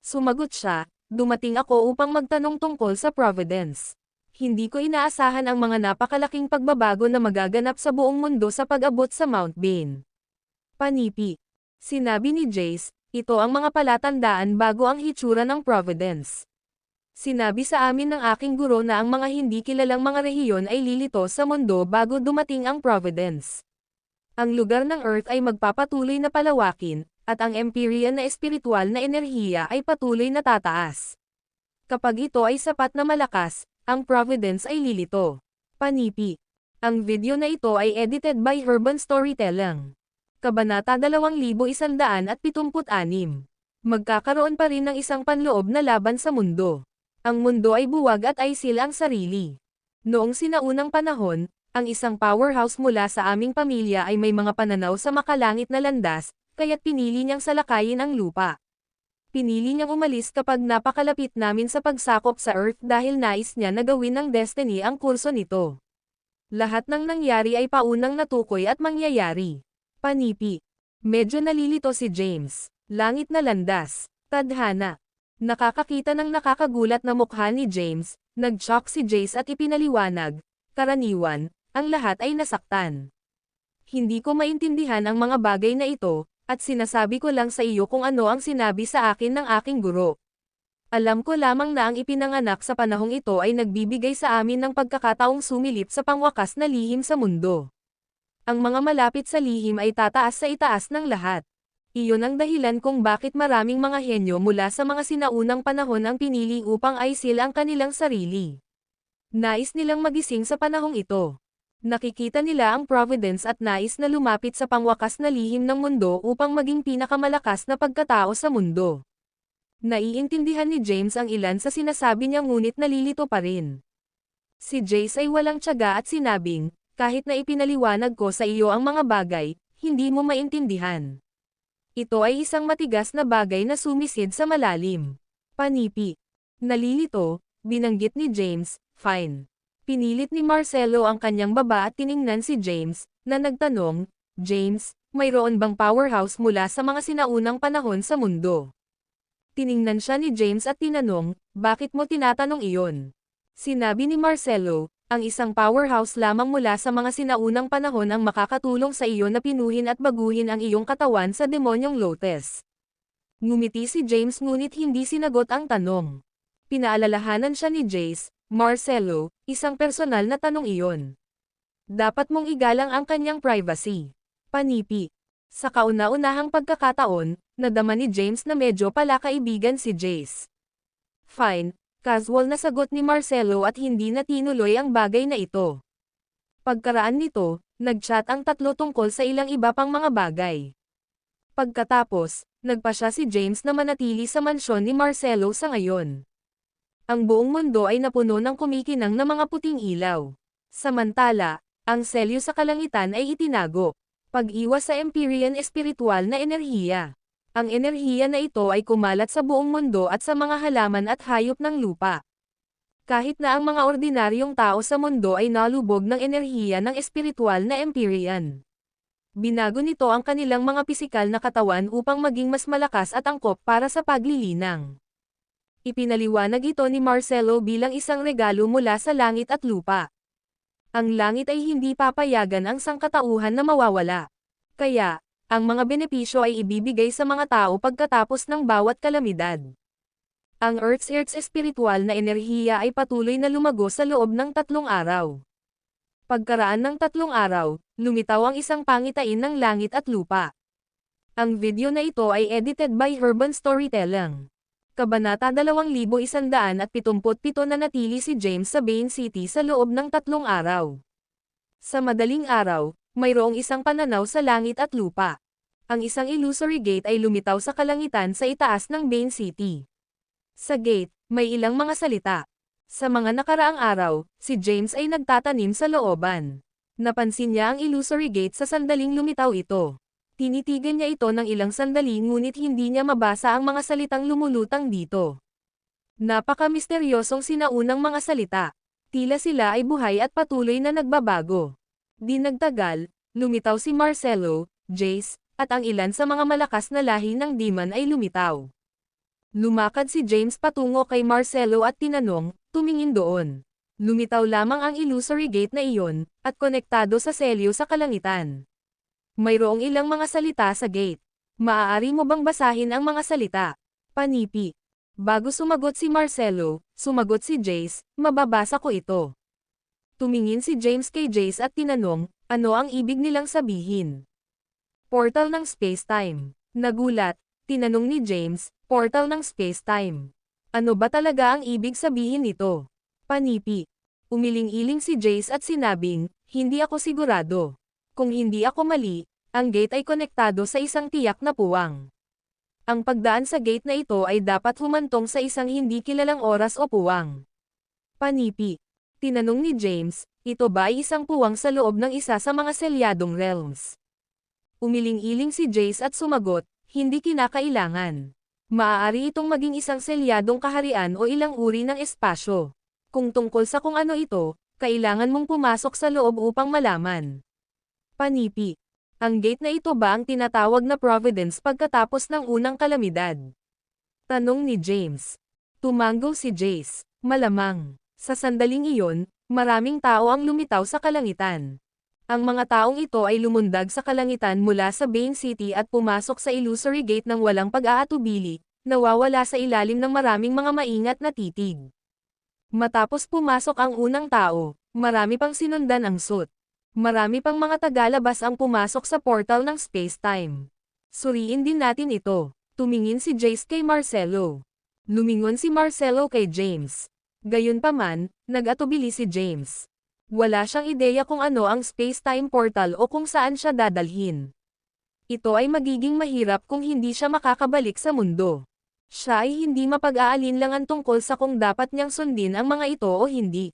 Sumagot siya, dumating ako upang magtanong tungkol sa Providence. Hindi ko inaasahan ang mga napakalaking pagbabago na magaganap sa buong mundo sa pag-abot sa Mount Bane. Panipi. Sinabi ni Jace, ito ang mga palatandaan bago ang hitsura ng Providence. Sinabi sa amin ng aking guro na ang mga hindi kilalang mga rehiyon ay lilito sa mundo bago dumating ang Providence. Ang lugar ng Earth ay magpapatuloy na palawakin, at ang Empyrean na espiritual na enerhiya ay patuloy na tataas. Kapag ito ay sapat na malakas, ang Providence ay lilito. Panipi. Ang video na ito ay edited by Urban Storytelling. Kabanata 2176. Magkakaroon pa rin ng isang panloob na laban sa mundo. Ang mundo ay buwag at aisil ang sarili. Noong sinaunang panahon, ang isang powerhouse mula sa aming pamilya ay may mga pananaw sa makalangit na landas, kaya't pinili niyang salakayin ang lupa. Pinili niyang umalis kapag napakalapit namin sa pagsakop sa Earth dahil nais niya na gawin ng Destiny ang kurso nito. Lahat ng nangyari ay paunang natukoy at mangyayari. Panipi. Medyo nalilito si James. Langit na landas. Tadhana. Nakakakita ng nakakagulat na mukha ni James, nag-shock si Jace at ipinaliwanag, karaniwan, ang lahat ay nasaktan. Hindi ko maintindihan ang mga bagay na ito, at sinasabi ko lang sa iyo kung ano ang sinabi sa akin ng aking guro. Alam ko lamang na ang ipinanganak sa panahong ito ay nagbibigay sa amin ng pagkakataong sumilip sa pangwakas na lihim sa mundo. Ang mga malapit sa lihim ay tataas sa itaas ng lahat. Iyon ang dahilan kung bakit maraming mga henyo mula sa mga sinaunang panahon ang pinili upang aisil ang kanilang sarili. Nais nilang magising sa panahong ito. Nakikita nila ang Providence at nais na lumapit sa pangwakas na lihim ng mundo upang maging pinakamalakas na pagkatao sa mundo. Naiintindihan ni James ang ilan sa sinasabi niya ngunit nalilito pa rin. Si Jace ay walang tiyaga at sinabing, kahit na ipinaliwanag ko sa iyo ang mga bagay, hindi mo maintindihan. Ito ay isang matigas na bagay na sumisid sa malalim. Panipi. Nalilito, binanggit ni James, fine. Pinilit ni Marcelo ang kanyang baba at tiningnan si James, na nagtanong, James, mayroon bang powerhouse mula sa mga sinaunang panahon sa mundo? Tiningnan siya ni James at tinanong, bakit mo tinatanong iyon? Sinabi ni Marcelo, ang isang powerhouse lamang mula sa mga sinaunang panahon ang makakatulong sa iyo na pinuhin at baguhin ang iyong katawan sa demonyong Lotus. Ngumiti si James ngunit hindi sinagot ang tanong. Pinaalalahanan siya ni Jace, Marcelo, isang personal na tanong iyon. Dapat mong igalang ang kanyang privacy. Panipi. Sa kauna-unahang pagkakataon, nadama ni James na medyo pala kaibigan si Jace. Fine. Casual na sagot ni Marcelo at hindi na tinuloy ang bagay na ito. Pagkaraan nito, nag-chat ang tatlo tungkol sa ilang iba pang mga bagay. Pagkatapos, nagpasya si James na manatili sa mansyon ni Marcelo sa ngayon. Ang buong mundo ay napuno ng kumikinang na mga puting ilaw. Samantala, ang selyo sa kalangitan ay itinago. Pag-iwas sa Empyrean espiritual na enerhiya. Ang enerhiya na ito ay kumalat sa buong mundo at sa mga halaman at hayop ng lupa. Kahit na ang mga ordinaryong tao sa mundo ay nalubog ng enerhiya ng espiritual na Empyrean. Binago nito ang kanilang mga pisikal na katawan upang maging mas malakas at angkop para sa paglilinang. Ipinaliwanag ito ni Marcelo bilang isang regalo mula sa langit at lupa. Ang langit ay hindi papayagan ang sangkatauhan na mawawala. Kaya, ang mga benepisyo ay ibibigay sa mga tao pagkatapos ng bawat kalamidad. Ang Earth's espiritual na enerhiya ay patuloy na lumago sa loob ng 3 araw. Pagkaraan ng 3 araw, lumitaw ang isang pangitain ng langit at lupa. Ang video na ito ay edited by Urban Storytelling. Kabanata 2177 nanatili si James sa Bane City sa loob ng 3 araw. Sa madaling araw, mayroong isang pananaw sa langit at lupa. Ang isang illusory gate ay lumitaw sa kalangitan sa itaas ng Bane City. Sa gate, may ilang mga salita. Sa mga nakaraang araw, si James ay nagtatanim sa looban. Napansin niya ang illusory gate sa sandaling lumitaw ito. Tinitigan niya ito ng ilang sandali ngunit hindi niya mabasa ang mga salitang lumulutang dito. Napaka-misteryosong sinaunang mga salita. Tila sila ay buhay at patuloy na nagbabago. Di nagtagal, lumitaw si Marcelo, Jace, at ang ilan sa mga malakas na lahi ng demon ay lumitaw. Lumakad si James patungo kay Marcelo at tinanong, tumingin doon. Lumitaw lamang ang illusory gate na iyon, at konektado sa selyo sa kalangitan. Mayroong ilang mga salita sa gate. Maaari mo bang basahin ang mga salita? Panipi. Bago sumagot si Marcelo, sumagot si Jace, mababasa ko ito. Tumingin si James kay Jace at tinanong, ano ang ibig nilang sabihin? Portal ng space-time. Nagulat, tinanong ni James, portal ng space-time. Ano ba talaga ang ibig sabihin nito? Panipi. Umiling-iling si Jace at sinabing, hindi ako sigurado. Kung hindi ako mali, ang gate ay konektado sa isang tiyak na puwang. Ang pagdaan sa gate na ito ay dapat humantong sa isang hindi kilalang oras o puwang. Panipi. Tinanong ni James, ito ba ay isang puwang sa loob ng isa sa mga selyadong realms? Umiling-iling si Jace at sumagot, hindi kinakailangan. Maaari itong maging isang selyadong kaharian o ilang uri ng espasyo. Kung tungkol sa kung ano ito, kailangan mong pumasok sa loob upang malaman. Panipi. Ang gate na ito ba ang tinatawag na Providence pagkatapos ng unang kalamidad? Tanong ni James. Tumango si Jace. Malamang. Sa sandaling iyon, maraming tao ang lumitaw sa kalangitan. Ang mga taong ito ay lumundag sa kalangitan mula sa Bane City at pumasok sa illusory gate ng walang pag-aatubili, nawawala sa ilalim ng maraming mga maingat na titig. Matapos pumasok ang unang tao, marami pang sinundan ang suit. Marami pang mga tagalabas ang pumasok sa portal ng space-time. Suriin din natin ito. Tumingin si Jace kay Marcelo. Lumingon si Marcelo kay James. Gayunpaman, nag-atubili si James. Wala siyang ideya kung ano ang space-time portal o kung saan siya dadalhin. Ito ay magiging mahirap kung hindi siya makakabalik sa mundo. Siya ay hindi mapag-aalinlangan tungkol sa kung dapat niyang sundin ang mga ito o hindi.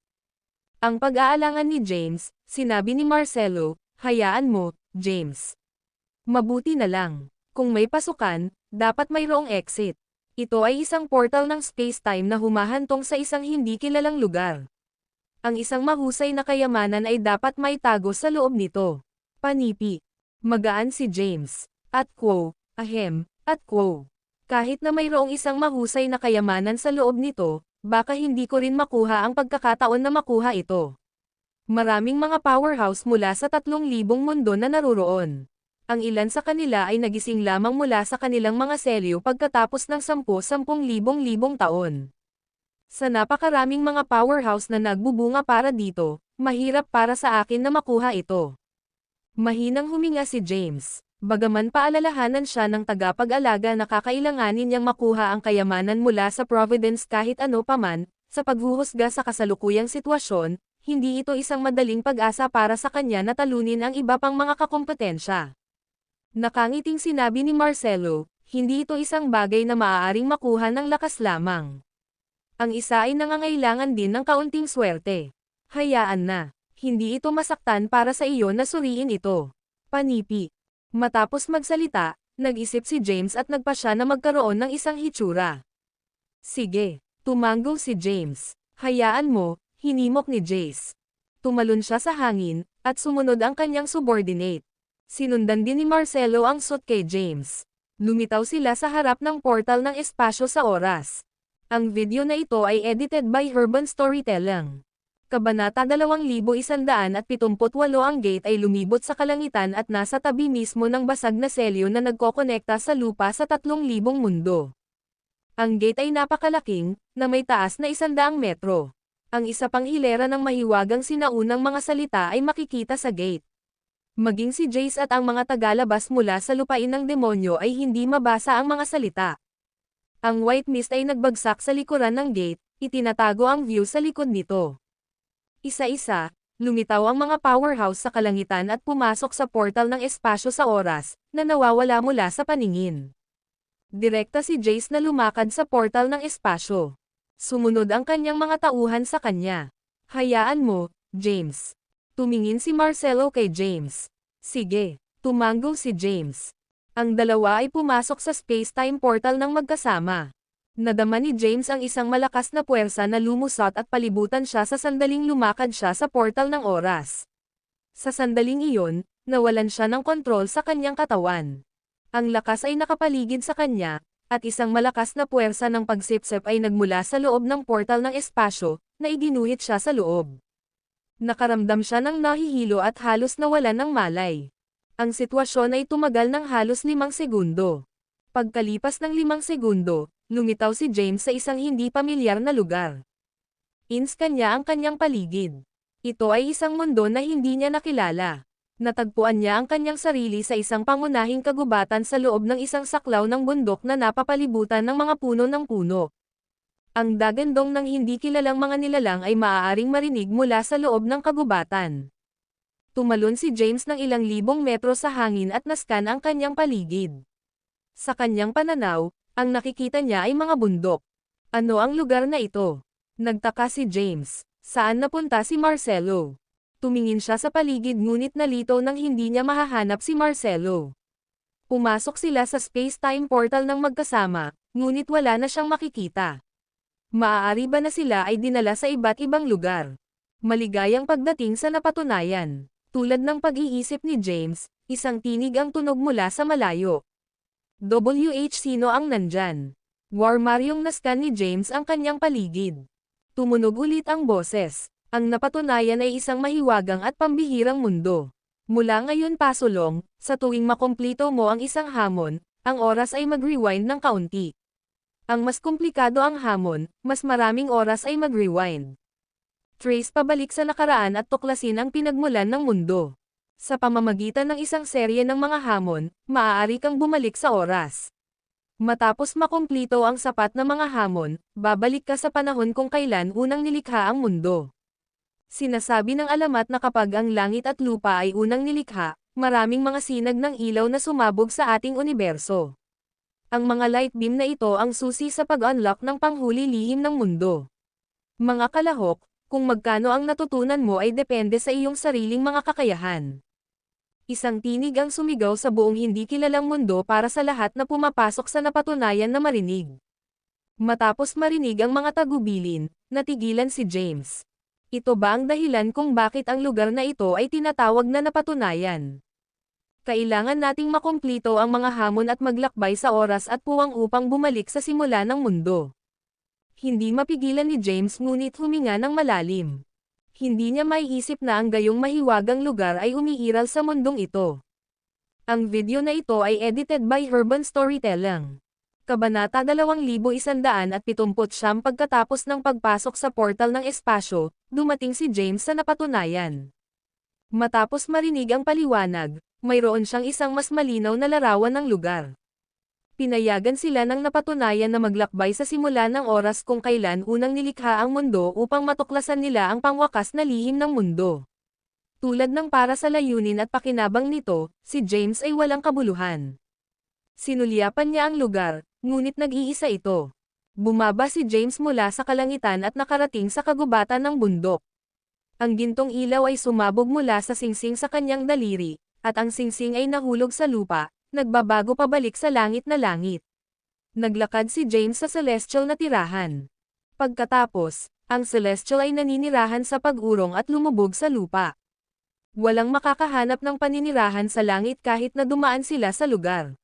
Ang pag-aalangan ni James, sinabi ni Marcelo, hayaan mo, James. Mabuti na lang. Kung may pasukan, dapat mayroong exit. Ito ay isang portal ng space-time na humahantong sa isang hindi kilalang lugar. Ang isang mahusay na kayamanan ay dapat may tago sa loob nito. Panipi. Magaan si James. At quo, ahem, at quo. Kahit na mayroong isang mahusay na kayamanan sa loob nito, baka hindi ko rin makuha ang pagkakataon na makuha ito. Maraming mga powerhouse mula sa 3,000 mundo na naruroon. Ang ilan sa kanila ay nagising lamang mula sa kanilang mga selyo pagkatapos ng 10,000 taon. Sa napakaraming mga powerhouse na nagbubunga para dito, mahirap para sa akin na makuha ito. Mahinang huminga si James. Bagaman paalalahanan siya ng tagapag-alaga na kakailanganin niyang makuha ang kayamanan mula sa Providence kahit ano paman, sa paghuhusga sa kasalukuyang sitwasyon, hindi ito isang madaling pag-asa para sa kanya na talunin ang iba pang mga kakompetensya. Nakangiting sinabi ni Marcelo, hindi ito isang bagay na maaaring makuha ng lakas lamang. Ang isa ay nangangailangan din ng kaunting swerte. Hayaan na. Hindi ito masaktan para sa iyo na suriin ito. Panipi. Matapos magsalita, nag-isip si James at nagpa siya na magkaroon ng isang hitsura. Sige, tumango si James. Hayaan mo, hinimok ni Jace. Tumalon siya sa hangin, at sumunod ang kanyang subordinate. Sinundan din ni Marcelo ang suit kay James. Lumitaw sila sa harap ng portal ng espasyo sa oras. Ang video na ito ay edited by Urban Storytelling. Kabanata 2178 ang gate ay lumibot sa kalangitan at nasa tabi mismo ng basag na selyo na nagkokonekta sa lupa sa 3,000 mundo. Ang gate ay napakalaking, na may taas na 100 metro. Ang isa pang hilera ng mahiwagang sinaunang mga salita ay makikita sa gate. Maging si Jace at ang mga tagalabas mula sa lupain ng demonyo ay hindi mabasa ang mga salita. Ang white mist ay nagbagsak sa likuran ng gate, itinatago ang view sa likod nito. Isa-isa, lumitaw ang mga powerhouse sa kalangitan at pumasok sa portal ng espasyo sa oras, na nawawala mula sa paningin. Direkta si Jace na lumakad sa portal ng espasyo. Sumunod ang kanyang mga tauhan sa kanya. Hayaan mo, James. Tumingin si Marcelo kay James. Sige, tumango si James. Ang dalawa ay pumasok sa space-time portal ng magkasama. Nadama ni James ang isang malakas na puwersa na lumusot at palibutan siya sa sandaling lumakad siya sa portal ng oras. Sa sandaling iyon, Nawalan siya ng kontrol sa kanyang katawan. Ang lakas ay nakapaligid sa kanya, at isang malakas na puwersa ng pagsipsip ay nagmula sa loob ng portal ng espasyo, na iginuhit siya sa loob. Nakaramdam siya ng nahihilo at halos nawalan ng malay. Ang sitwasyon ay tumagal ng halos 5 segundo. Pagkalipas ng 5 segundo, lumitaw si James sa isang hindi pamilyar na lugar. Inscan niya ang kanyang paligid. Ito ay isang mundo na hindi niya nakilala. Natagpuan niya ang kanyang sarili sa isang pangunahing kagubatan sa loob ng isang saklaw ng bundok na napapalibutan ng mga puno ng puno. Ang dagandong ng hindi kilalang mga nilalang ay maaaring marinig mula sa loob ng kagubatan. Tumalon si James ng ilang libong metro sa hangin at naskan ang kanyang paligid. Sa kanyang pananaw, ang nakikita niya ay mga bundok. Ano ang lugar na ito? Nagtaka si James. Saan napunta si Marcelo? Tumingin siya sa paligid ngunit nalito nang hindi niya mahahanap si Marcelo. Pumasok sila sa space-time portal ng magkasama, ngunit wala na siyang makikita. Maaari ba na sila ay dinala sa iba't ibang lugar? Maligayang pagdating sa napatunayan. Tulad ng pag-iisip ni James, isang tinig ang tunog mula sa malayo. Sino ang nandyan? Maryong naskan ni James ang kanyang paligid. Tumunog ulit ang boses. Ang napatunayan ay isang mahiwagang at pambihirang mundo. Mula ngayon pasulong, sa tuwing makumplito mo ang isang hamon, ang oras ay mag-rewind ng kaunti. Ang mas komplikado ang hamon, mas maraming oras ay mag-rewind. Trace pabalik sa nakaraan at tuklasin ang pinagmulan ng mundo. Sa pamamagitan ng isang serye ng mga hamon, maaari kang bumalik sa oras. Matapos makumplito ang sapat na mga hamon, babalik ka sa panahon kung kailan unang nilikha ang mundo. Sinasabi ng alamat na kapag ang langit at lupa ay unang nilikha, maraming mga sinag ng ilaw na sumabog sa ating universo. Ang mga light beam na ito ang susi sa pag-unlock ng panghuli lihim ng mundo. Mga kalahok, kung magkano ang natutunan mo ay depende sa iyong sariling mga kakayahan. Isang tinig ang sumigaw sa buong hindi kilalang mundo para sa lahat na pumapasok sa napatunayan na marinig. Matapos marinig ang mga tagubilin, natigilan si James. Ito ba ang dahilan kung bakit ang lugar na ito ay tinatawag na napatunayan? Kailangan nating makumplito ang mga hamon at maglakbay sa oras at puwang upang bumalik sa simula ng mundo. Hindi mapigilan ni James ngunit huminga ng malalim. Hindi niya maiisip na ang gayong mahiwagang lugar ay umiiral sa mundong ito. Ang video na ito ay edited by Urban Storytelling. Kabanata 2179 pagkatapos ng pagpasok sa portal ng espasyo, dumating si James sa napatunayan. Matapos marinig ang paliwanag, mayroon siyang isang mas malinaw na larawan ng lugar. Pinayagan sila ng napatunayan na maglakbay sa simula ng oras kung kailan unang nilikha ang mundo upang matuklasan nila ang pangwakas na lihim ng mundo. Tulad ng para sa layunin at pakinabang nito, si James ay walang kabuluhan. Sinulyapan niya ang lugar, ngunit nag-iisa ito. Bumaba si James mula sa kalangitan at nakarating sa kagubatan ng bundok. Ang gintong ilaw ay sumabog mula sa singsing sa kanyang daliri, at ang singsing ay nahulog sa lupa, nagbabago pabalik sa langit na langit. Naglakad si James sa celestial na tirahan. Pagkatapos, ang celestial ay naninirahan sa pag-urong at lumubog sa lupa. Walang makakahanap ng paninirahan sa langit kahit na dumaan sila sa lugar.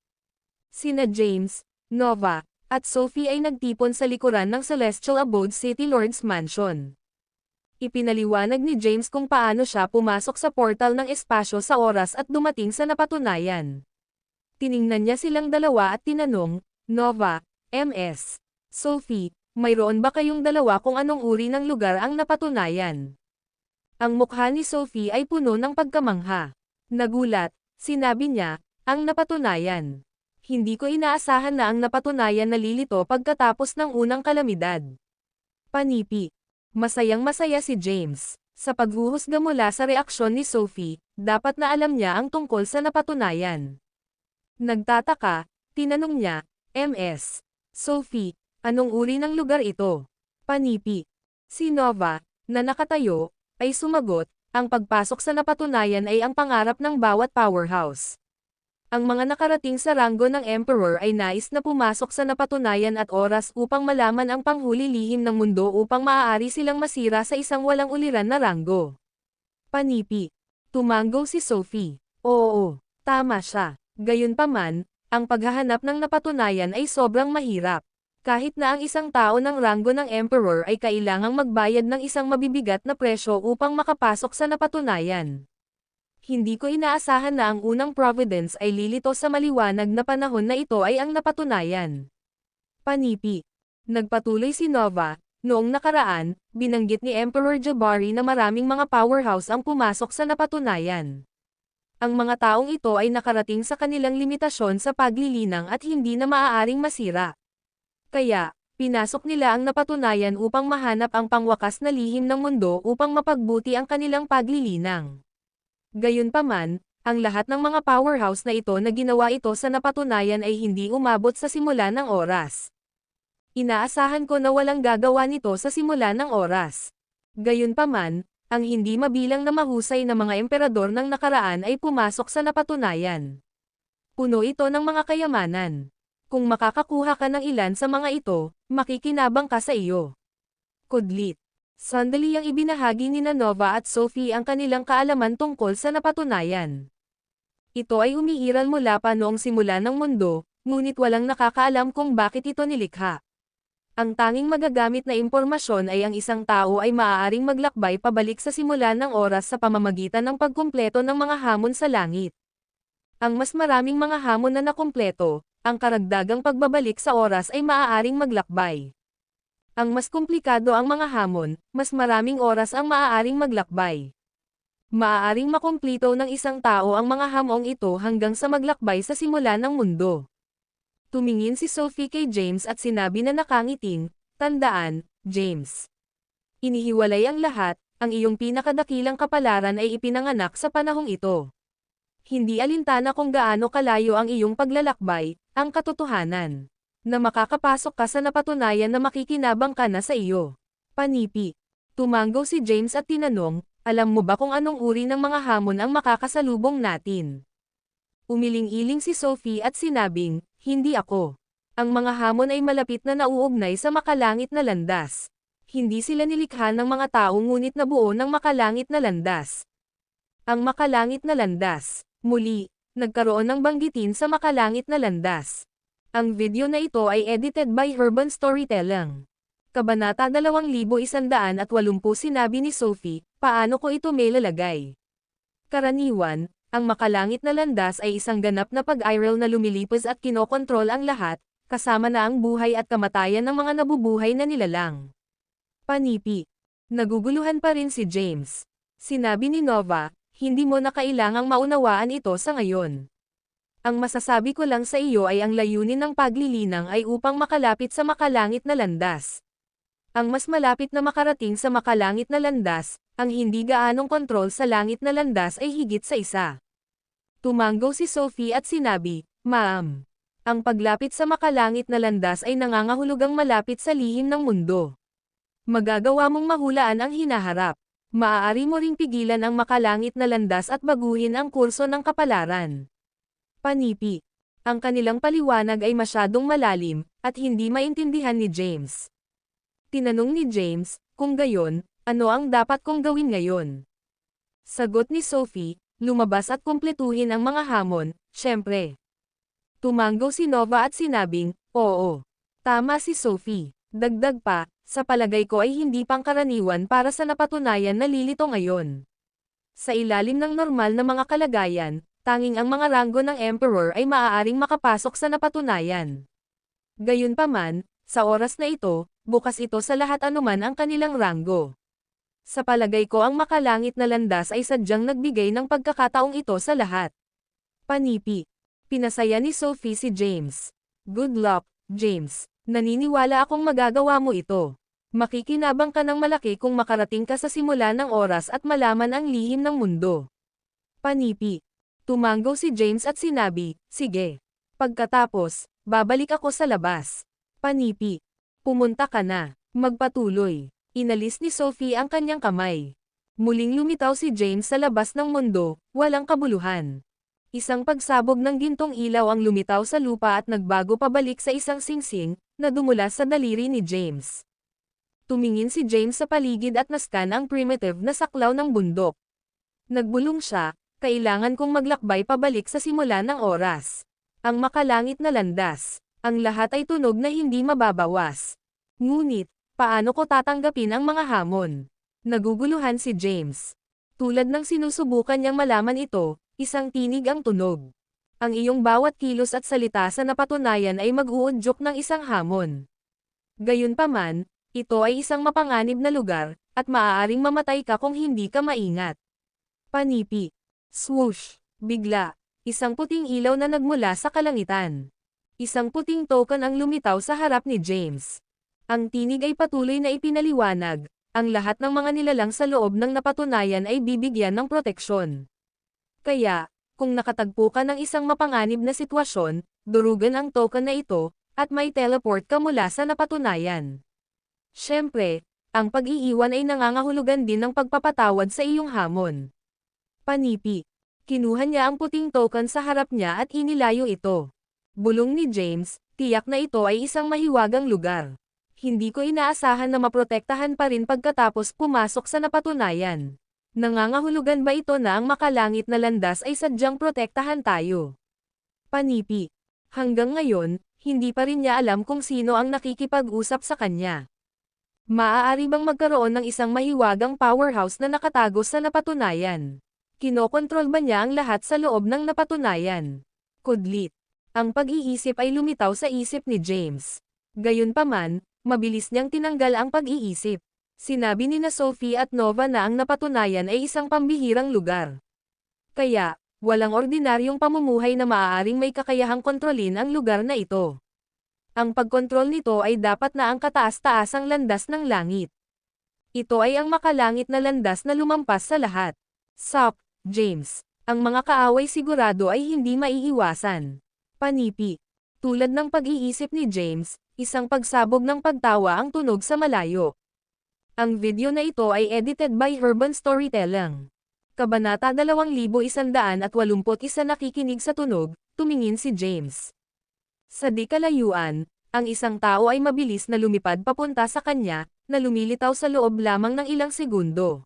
Sina James, Nova, at Sophie ay nagtipon sa likuran ng Celestial Abode City Lord's Mansion. Ipinaliwanag ni James kung paano siya pumasok sa portal ng espasyo sa oras at dumating sa napatunayan. Tiningnan niya silang dalawa at tinanong, Nova, MS, Sophie, mayroon ba kayong dalawa kung anong uri ng lugar ang napatunayan? Ang mukha ni Sophie ay puno ng pagkamangha. Nagulat, sinabi niya, ang napatunayan. Hindi ko inaasahan na ang napatunayan nalilito pagkatapos ng unang kalamidad. Panipi. Masayang-masaya si James. Sa paghuhusga mula sa reaksyon ni Sophie, dapat na alam niya ang tungkol sa napatunayan. Nagtataka, tinanong niya, MS. Sophie, anong uri ng lugar ito? Panipi. Si Nova, na nakatayo, ay sumagot, ang pagpasok sa napatunayan ay ang pangarap ng bawat powerhouse. Ang mga nakarating sa ranggo ng Emperor ay nais na pumasok sa napatunayan at oras upang malaman ang panghuli lihim ng mundo upang maaari silang masira sa isang walang uliran na ranggo. Panipi. Tumango si Sophie. Oo, tama siya. Gayunpaman, ang paghahanap ng napatunayan ay sobrang mahirap. Kahit na ang isang tao ng ranggo ng Emperor ay kailangang magbayad ng isang mabibigat na presyo upang makapasok sa napatunayan. Hindi ko inaasahan na ang unang Providence ay lilito sa maliwanag na panahon na ito ay ang napatunayan. Panipi. Nagpatuloy si Nova, noong nakaraan, binanggit ni Emperor Jabari na maraming mga powerhouse ang pumasok sa napatunayan. Ang mga taong ito ay nakarating sa kanilang limitasyon sa paglilinang at hindi na maaaring masira. Kaya, pinasok nila ang napatunayan upang mahanap ang pangwakas na lihim ng mundo upang mapagbuti ang kanilang paglilinang. Gayunpaman, ang lahat ng mga powerhouse na ito na ginawa ito sa napatunayan ay hindi umabot sa simula ng oras. Inaasahan ko na walang gagawa nito sa simula ng oras. Gayunpaman, ang hindi mabilang na mahusay na mga emperador ng nakaraan ay pumasok sa napatunayan. Puno ito ng mga kayamanan. Kung makakakuha ka ng ilan sa mga ito, makikinabang ka sa iyo. Kudlit. Sandali ang ibinahagi ni Nova at Sophie ang kanilang kaalaman tungkol sa napatunayan. Ito ay umiiral mula pa noong simula ng mundo, ngunit walang nakakaalam kung bakit ito nilikha. Ang tanging magagamit na impormasyon ay ang isang tao ay maaaring maglakbay pabalik sa simula ng oras sa pamamagitan ng pagkumpleto ng mga hamon sa langit. Ang mas maraming mga hamon na nakumpleto, ang karagdagang pagbabalik sa oras ay maaaring maglakbay. Ang mas komplikado ang mga hamon, mas maraming oras ang maaaring maglakbay. Maaaring makumplito ng isang tao ang mga hamong ito hanggang sa maglakbay sa simula ng mundo. Tumingin si Sophie kay James at sinabi na nakangiting, "Tandaan, James. Inihiwalay ang lahat, ang iyong pinakadakilang kapalaran ay ipinanganak sa panahong ito. Hindi alintana kung gaano kalayo ang iyong paglalakbay, ang katotohanan. Na makakapasok ka sa napatunayan na makikinabang ka na sa iyo." Panipi. Tumanggaw si James at tinanong, "Alam mo ba kung anong uri ng mga hamon ang makakasalubong natin?" Umiling-iling si Sophie at sinabing, "Hindi ako. Ang mga hamon ay malapit na nauugnay sa makalangit na landas. Hindi sila nilikha ng mga tao ngunit nabuo ng makalangit na landas." Ang makalangit na landas. Muli, nagkaroon ng banggitin sa makalangit na landas. Ang video na ito ay edited by Urban Storytelling. Kabanata 2180 sinabi ni Sophie, "Paano ko ito may lalagay?" Karaniwan, ang makalangit na landas ay isang ganap na pag-iral na lumilipas at kinokontrol ang lahat, kasama na ang buhay at kamatayan ng mga nabubuhay na nilalang. Panipi. Naguguluhan pa rin si James. Sinabi ni Nova, "Hindi mo na kailangang maunawaan ito sa ngayon. Ang masasabi ko lang sa iyo ay ang layunin ng paglilinang ay upang makalapit sa makalangit na landas. Ang mas malapit na makarating sa makalangit na landas, ang hindi gaanong kontrol sa langit na landas ay higit sa isa." Tumanggaw si Sophie at sinabi, "Ma'am. Ang paglapit sa makalangit na landas ay nangangahulugang malapit sa lihim ng mundo. Magagawa mong mahulaan ang hinaharap. Maaari mo ring pigilan ang makalangit na landas at baguhin ang kurso ng kapalaran." Panipi. Ang kanilang paliwanag ay masyadong malalim, at hindi maintindihan ni James. Tinanong ni James, "Kung gayon, ano ang dapat kong gawin ngayon?" Sagot ni Sophie, "Lumabas at kumpletuhin ang mga hamon, syempre." Tumanggaw si Nova at sinabing, "Oo. Tama si Sophie." Dagdag pa, "Sa palagay ko ay hindi pangkaraniwan para sa napatunayan na lilito ngayon. Sa ilalim ng normal na mga kalagayan, tanging ang mga ranggo ng Emperor ay maaaring makapasok sa napatunayan. Gayunpaman, sa oras na ito, bukas ito sa lahat anuman ang kanilang ranggo. Sa palagay ko ang makalangit na landas ay sadyang nagbigay ng pagkakataong ito sa lahat." Panipi. Pinasaya ni Sophie si James. "Good luck, James. Naniniwala akong magagawa mo ito. Makikinabang ka ng malaki kung makarating ka sa simula ng oras at malaman ang lihim ng mundo." Panipi. Tumanggaw si James at sinabi, "Sige. Pagkatapos, babalik ako sa labas." Panipi. Pumunta ka na. Magpatuloy. Inalis ni Sophie ang kanyang kamay. Muling lumitaw si James sa labas ng mundo, walang kabuluhan. Isang pagsabog ng gintong ilaw ang lumitaw sa lupa at nagbago pabalik sa isang singsing, na dumulas sa daliri ni James. Tumingin si James sa paligid at naskan ang primitive na saklaw ng bundok. Nagbulong siya, Kailangan kong maglakbay pabalik sa simula ng oras. Ang makalangit na landas. Ang lahat ay tunog na hindi mababawas. Ngunit, paano ko tatanggapin ang mga hamon? Naguguluhan si James. Tulad ng sinusubukan niyang malaman ito, isang tinig ang tunog. Ang iyong bawat kilos at salita sa napatunayan ay mag-uudyok ng isang hamon. Gayunpaman, ito ay isang mapanganib na lugar, at maaaring mamatay ka kung hindi ka maingat. Panipi. Swoosh. Bigla. Isang puting ilaw na nagmula sa kalangitan. Isang puting token ang lumitaw sa harap ni James. Ang tinig ay patuloy na ipinaliwanag, ang lahat ng mga nilalang sa loob ng napatunayan ay bibigyan ng proteksyon. Kaya, kung nakatagpo ka ng isang mapanganib na sitwasyon, durugan ang token na ito, at may teleport ka mula sa napatunayan. Siyempre, ang pag-iiwan ay nangangahulugan din ng pagpapatawad sa iyong hamon. Panipi. Kinuha niya ang puting token sa harap niya at inilayo ito. Bulong ni James, tiyak na ito ay isang mahiwagang lugar. Hindi ko inaasahan na maprotektahan pa rin pagkatapos pumasok sa napatunayan. Nangangahulugan ba ito na ang makalangit na landas ay sadyang protektahan tayo? Panipi. Hanggang ngayon, hindi pa rin niya alam kung sino ang nakikipag-usap sa kanya. Maaari bang magkaroon ng isang mahiwagang powerhouse na nakatago sa napatunayan? Kinokontrol ba niya ang lahat sa loob ng napatunayan? Kudlit. Ang pag-iisip ay lumitaw sa isip ni James. Gayunpaman, mabilis niyang tinanggal ang pag-iisip. Sinabi ni na Sophie at Nova na ang napatunayan ay isang pambihirang lugar. Kaya, walang ordinaryong pamumuhay na maaaring may kakayahang kontrolin ang lugar na ito. Ang pagkontrol nito ay dapat na ang kataas-taasang landas ng langit. Ito ay ang makalangit na landas na lumampas sa lahat. Sup, James. Ang mga kaaway sigurado ay hindi maiiwasan. Panipi. Tulad ng pag-iisip ni James, isang pagsabog ng pagtawa ang tunog sa malayo. Ang video na ito ay edited by Urban Storytelling. Kabanata 2181 nakikinig sa tunog, tumingin si James. Sa di kalayuan, ang isang tao ay mabilis na lumipad papunta sa kanya, na lumilitaw sa loob lamang ng ilang segundo.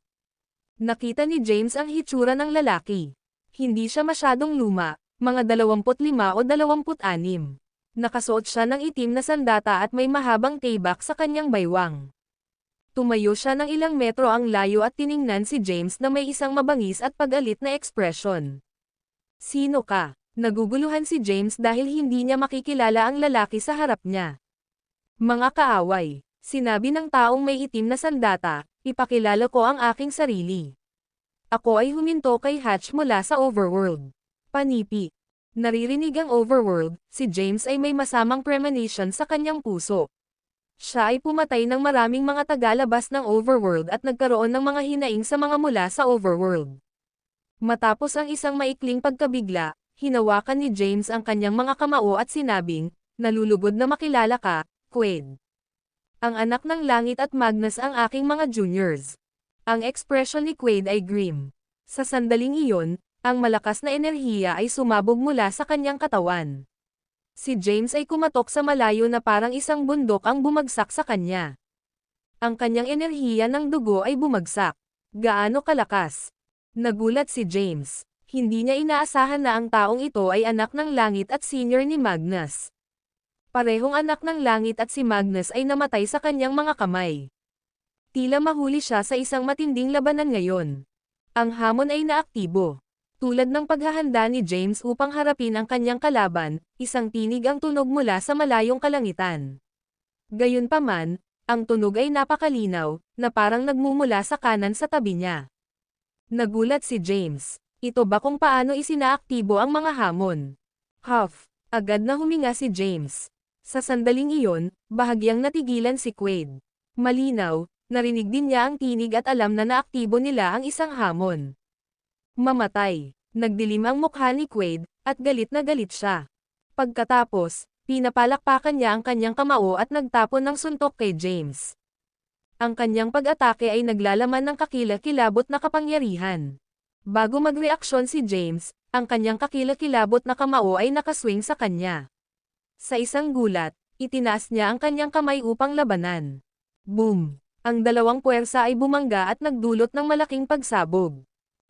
Nakita ni James ang hitsura ng lalaki. Hindi siya masyadong luma, mga 25 o 26. Nakasuot siya ng itim na sandata at may mahabang taybak sa kanyang baywang. Tumayo siya ng ilang metro ang layo at tiningnan si James na may isang mabangis at pag-alit na ekspresyon. Sino ka? Naguguluhan si James dahil hindi niya makikilala ang lalaki sa harap niya. Mga kaaway, sinabi ng taong may itim na sandata, ipakilala ko ang aking sarili. Ako ay huminto kay Hatch mula sa overworld. Panipi. Naririnig ang overworld, si James ay may masamang premonition sa kanyang puso. Siya ay pumatay ng maraming mga tagalabas ng overworld at nagkaroon ng mga hinaing sa mga mula sa overworld. Matapos ang isang maikling pagkabigla, hinawakan ni James ang kanyang mga kamao at sinabing, nalulugod na makilala ka, Quaid. Ang anak ng langit at Magnus ang aking mga juniors. Ang ekspresyon ni Quaid ay grim. Sa sandaling iyon, ang malakas na enerhiya ay sumabog mula sa kanyang katawan. Si James ay kumatok sa malayo na parang isang bundok ang bumagsak sa kanya. Ang kanyang enerhiya ng dugo ay bumagsak. Gaano kalakas? Nagulat si James. Hindi niya inaasahan na ang taong ito ay anak ng langit at senior ni Magnus. Parehong anak ng langit at si Magnus ay namatay sa kanyang mga kamay. Tila mahuli siya sa isang matinding labanan ngayon. Ang hamon ay naaktibo. Tulad ng paghahanda ni James upang harapin ang kanyang kalaban, isang tinig ang tunog mula sa malayong kalangitan. Gayunpaman, ang tunog ay napakalinaw, na parang nagmumula sa kanan sa tabi niya. Nagulat si James. Ito ba kung paano isinaaktibo ang mga hamon? Huff! Agad na huminga si James. Sa sandaling iyon, bahagyang natigilan si Quaid. Malinaw, narinig din niya ang tinig at alam na naaktibo nila ang isang hamon. Mamatay. Nagdilim ang mukha ni Quaid, at galit na galit siya. Pagkatapos, pinapalakpakan niya ang kanyang kamao at nagtapon ng suntok kay James. Ang kanyang pag-atake ay naglalaman ng kakilakilabot na kapangyarihan. Bago magreaksyon si James, ang kanyang kakilakilabot na kamao ay nakaswing sa kanya. Sa isang gulat, itinaas niya ang kanyang kamay upang labanan. Boom! Ang dalawang puwersa ay bumangga at nagdulot ng malaking pagsabog.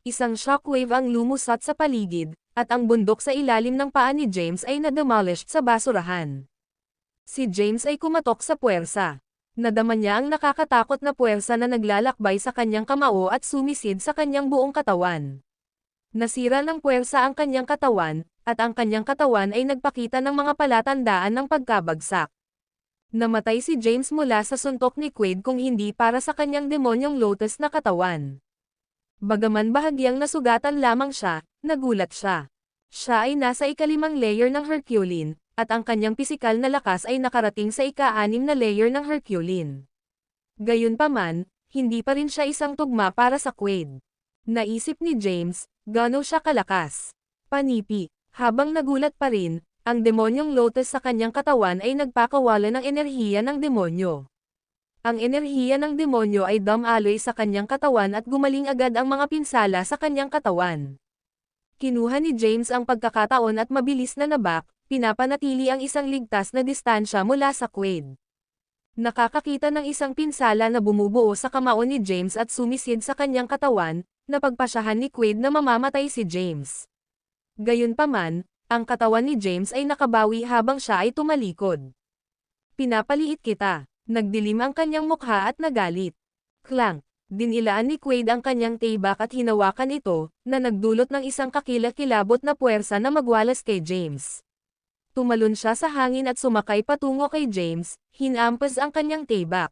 Isang shockwave ang lumusot sa paligid, at ang bundok sa ilalim ng paa ni James ay na-demolished sa basurahan. Si James ay kumatok sa puwersa. Nadama niya ang nakakatakot na puwersa na naglalakbay sa kanyang kamao at sumisid sa kanyang buong katawan. Nasira ng puwersa ang kanyang katawan, at ang kanyang katawan ay nagpakita ng mga palatandaan ng pagkabagsak. Namatay si James mula sa suntok ni Quaid kung hindi para sa kanyang demonyong lotus na katawan. Bagaman bahagyang nasugatan lamang siya, nagulat siya. Siya ay nasa ika-5 layer ng Herculean, at ang kanyang pisikal na lakas ay nakarating sa ika-6 na layer ng Herculean. Gayunpaman, hindi pa rin siya isang tugma para sa Quaid. Naisip ni James, gaano siya kalakas. Panipi, habang nagulat pa rin, ang demonyong lotus sa kanyang katawan ay nagpakawala ng enerhiya ng demonyo. Ang enerhiya ng demonyo ay dumaloy sa kanyang katawan at gumaling agad ang mga pinsala sa kanyang katawan. Kinuha ni James ang pagkakataon at mabilis na nabak, pinapanatili ang isang ligtas na distansya mula sa Quaid. Nakakakita ng isang pinsala na bumubuo sa kamao ni James at sumisid sa kanyang katawan, napagpasyahan ni Quaid na mamamatay si James. Gayunpaman, ang katawan ni James ay nakabawi habang siya ay tumalikod. Pinapaliit kita. Nagdilim ang kanyang mukha at nagalit. Clank! Dinilaan ni Quaid ang kanyang taybak at hinawakan ito, na nagdulot ng isang kakilakilabot na puwersa na magwalas kay James. Tumalon siya sa hangin at sumakay patungo kay James, hinampas ang kanyang taybak.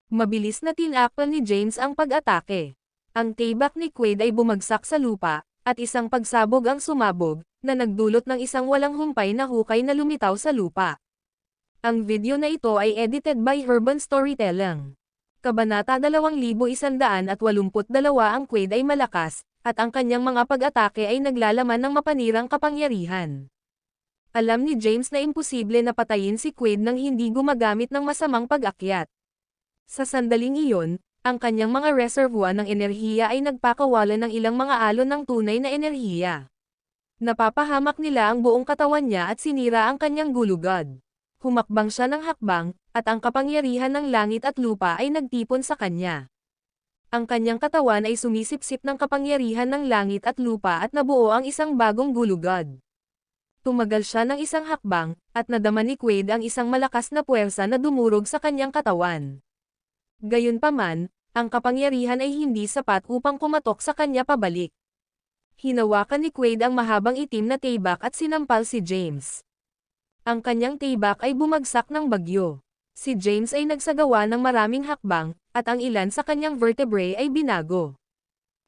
Mabilis na tinakpan ni James ang pag-atake. Ang taybak ni Quaid ay bumagsak sa lupa, at isang pagsabog ang sumabog, na nagdulot ng isang walang humpay na hukay na lumitaw sa lupa. Ang video na ito ay edited by Urban Storytelling. Kabanata 2182 ang Quaid ay malakas, at ang kanyang mga pag-atake ay naglalaman ng mapanirang kapangyarihan. Alam ni James na imposible na patayin si Quaid nang hindi gumagamit ng masamang pag-akyat. Sa sandaling iyon, ang kanyang mga reservoir ng enerhiya ay nagpakawala ng ilang mga alon ng tunay na enerhiya. Napapahamak nila ang buong katawan niya at sinira ang kanyang gulugod. Humakbang siya ng hakbang, at ang kapangyarihan ng langit at lupa ay nagtipon sa kanya. Ang kanyang katawan ay sumisipsip ng kapangyarihan ng langit at lupa at nabuo ang isang bagong gulugod. Tumagal siya ng isang hakbang, at nadama ni Quaid ang isang malakas na puwersa na dumurog sa kanyang katawan. Gayunpaman, ang kapangyarihan ay hindi sapat upang kumatok sa kanya pabalik. Hinawakan ni Quaid ang mahabang itim na taybak at sinampal si James. Ang kanyang taybak ay bumagsak ng bagyo. Si James ay nagsagawa ng maraming hakbang, at ang ilan sa kanyang vertebrae ay binago.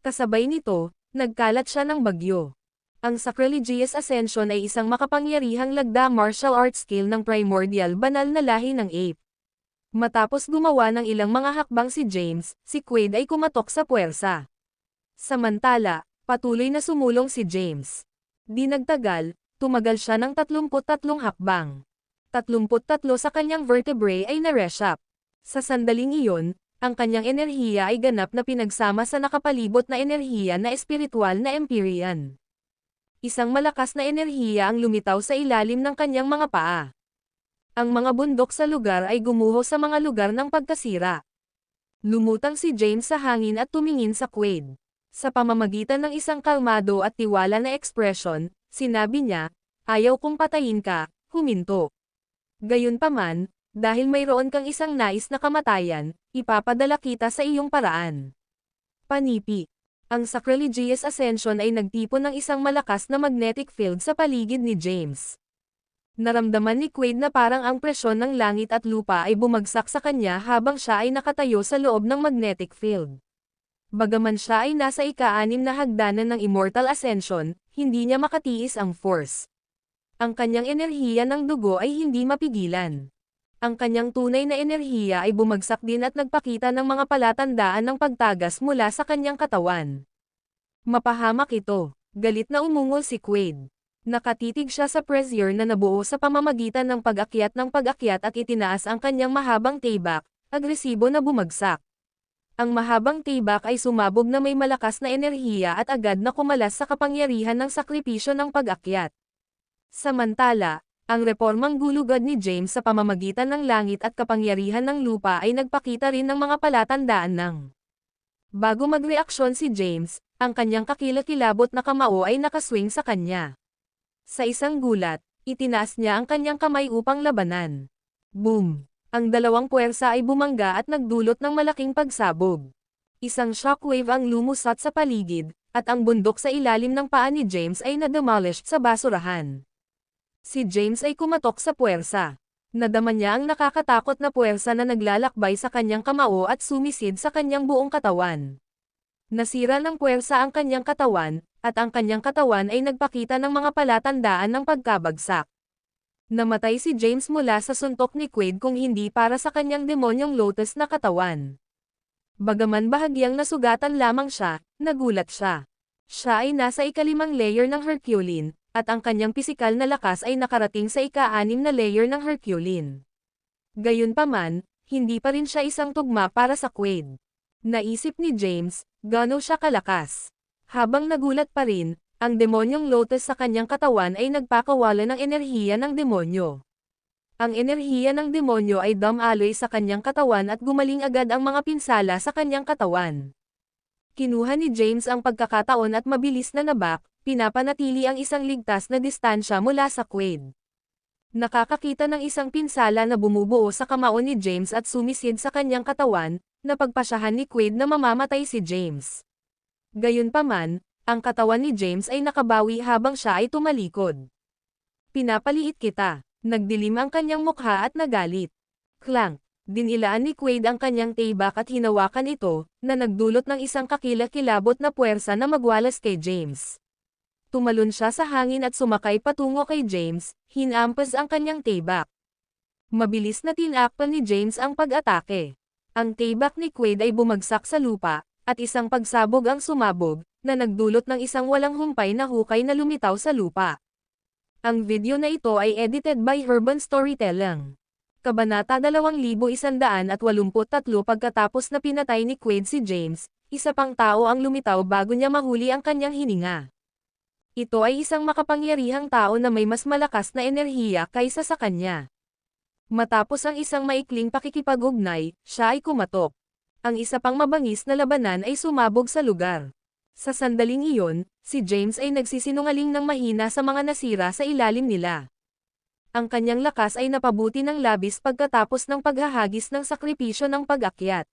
Kasabay nito, nagkalat siya ng bagyo. Ang Sacrilegious Ascension ay isang makapangyarihang lagda martial arts skill ng primordial banal na lahi ng ape. Matapos gumawa ng ilang mga hakbang si James, si Quaid ay kumatok sa puwersa. Samantala, patuloy na sumulong si James. Di nagtagal, tumagal siya ng 33 hakbang. 33 sa kanyang vertebrae ay na-reshape. Sa sandaling iyon, ang kanyang enerhiya ay ganap na pinagsama sa nakapalibot na enerhiya na espiritual na Empyrean. Isang malakas na enerhiya ang lumitaw sa ilalim ng kanyang mga paa. Ang mga bundok sa lugar ay gumuho sa mga lugar ng pagkasira. Lumutang si James sa hangin at tumingin sa Quaid. Sa pamamagitan ng isang kalmado at tiwala na ekspresyon, sinabi niya, "Ayaw kong patayin ka, huminto." Gayunpaman, dahil mayroon kang isang nais na kamatayan, ipapadala kita sa iyong paraan. Panipi. Ang Sacrilegious Ascension ay nagtipon ng isang malakas na magnetic field sa paligid ni James. Naramdaman ni Quaid na parang ang presyon ng langit at lupa ay bumagsak sa kanya habang siya ay nakatayo sa loob ng magnetic field. Bagaman siya ay nasa ika-6 na hagdanan ng Immortal Ascension, hindi niya makatiis ang force. Ang kanyang enerhiya ng dugo ay hindi mapigilan. Ang kanyang tunay na enerhiya ay bumagsak din at nagpakita ng mga palatandaan ng pagtagas mula sa kanyang katawan. Mapahamak ito. Galit na umungol si Quaid. Nakatitig siya sa pressure na nabuo sa pamamagitan ng pag-akyat at itinaas ang kanyang mahabang taybak, agresibo na bumagsak. Ang mahabang taybak ay sumabog na may malakas na enerhiya at agad na kumalas sa kapangyarihan ng sakripisyo ng pag-akyat. Samantala, ang reformang gulugod ni James sa pamamagitan ng langit at kapangyarihan ng lupa ay nagpakita rin ng mga palatandaan ng. Bago magreaksyon si James, Ang kanyang kakilakilabot na kamao ay nakaswing sa kanya. Sa isang gulat, itinaas niya ang kanyang kamay upang labanan. Boom! Ang dalawang puwersa ay bumangga at nagdulot ng malaking pagsabog. Isang shockwave ang lumusot sa paligid, at ang bundok sa ilalim ng paa ni James ay na-demolished sa basurahan. Si James ay kumatok sa puwersa. Nadama niya ang nakakatakot na puwersa na naglalakbay sa kanyang kamao at sumisid sa kanyang buong katawan. Nasira ng puwersa ang kanyang katawan, at ang kanyang katawan ay nagpakita ng mga palatandaan ng pagkabagsak. Namatay si James mula sa suntok ni Quaid kung hindi para sa kanyang demonyong lotus na katawan. Bagaman bahagyang nasugatan lamang siya, nagulat siya. Siya ay nasa ika-5 layer ng Herculean, at ang kanyang pisikal na lakas ay nakarating sa ika-6 na layer ng Herculean. Gayunpaman, hindi pa rin siya isang tugma para sa Quaid. Naisip ni James, gaano siya kalakas. Habang nagulat pa rin, ang demonyong lotus sa kanyang katawan ay nagpakawala ng enerhiya ng demonyo. Ang enerhiya ng demonyo ay dumaloy sa kanyang katawan at gumaling agad ang mga pinsala sa kanyang katawan. Kinuha ni James ang pagkakataon at mabilis na nabak, pinapanatili ang isang ligtas na distansya mula sa Quaid. Nakakakita ng isang pinsala na bumubuo sa kamao ni James at sumisid sa kanyang katawan, napagpasyahan ni Quaid na mamamatay si James. Gayunpaman, ang katawan ni James ay nakabawi habang siya ay tumalikod. Pinapaliit kita. Nagdilim ang kanyang mukha at nagalit. Clank! Dinilaan ni Quaid ang kanyang taybak at hinawakan ito, na nagdulot ng isang kakilakilabot na puwersa na magwalas kay James. Tumalon siya sa hangin at sumakay patungo kay James, hinampas ang kanyang taybak. Mabilis na tinakpan ni James ang pag-atake. Ang taybak ni Quaid ay bumagsak sa lupa, at isang pagsabog ang sumabog, na nagdulot ng isang walang humpay na hukay na lumitaw sa lupa. Ang video na ito ay edited by Urban Storytelling. Kabanata 2183 pagkatapos na pinatay ni Quaid si James, isa pang tao ang lumitaw bago niya mahuli ang kanyang hininga. Ito ay isang makapangyarihang tao na may mas malakas na enerhiya kaysa sa kanya. Matapos ang isang maikling pakikipag-ugnay, siya ay kumatok. Ang isa pang mabangis na labanan ay sumabog sa lugar. Sa sandaling iyon, si James ay nagsisinungaling ng mahina sa mga nasira sa ilalim nila. Ang kanyang lakas ay napabuti ng labis pagkatapos ng paghahagis ng sakripisyo ng pag-akyat.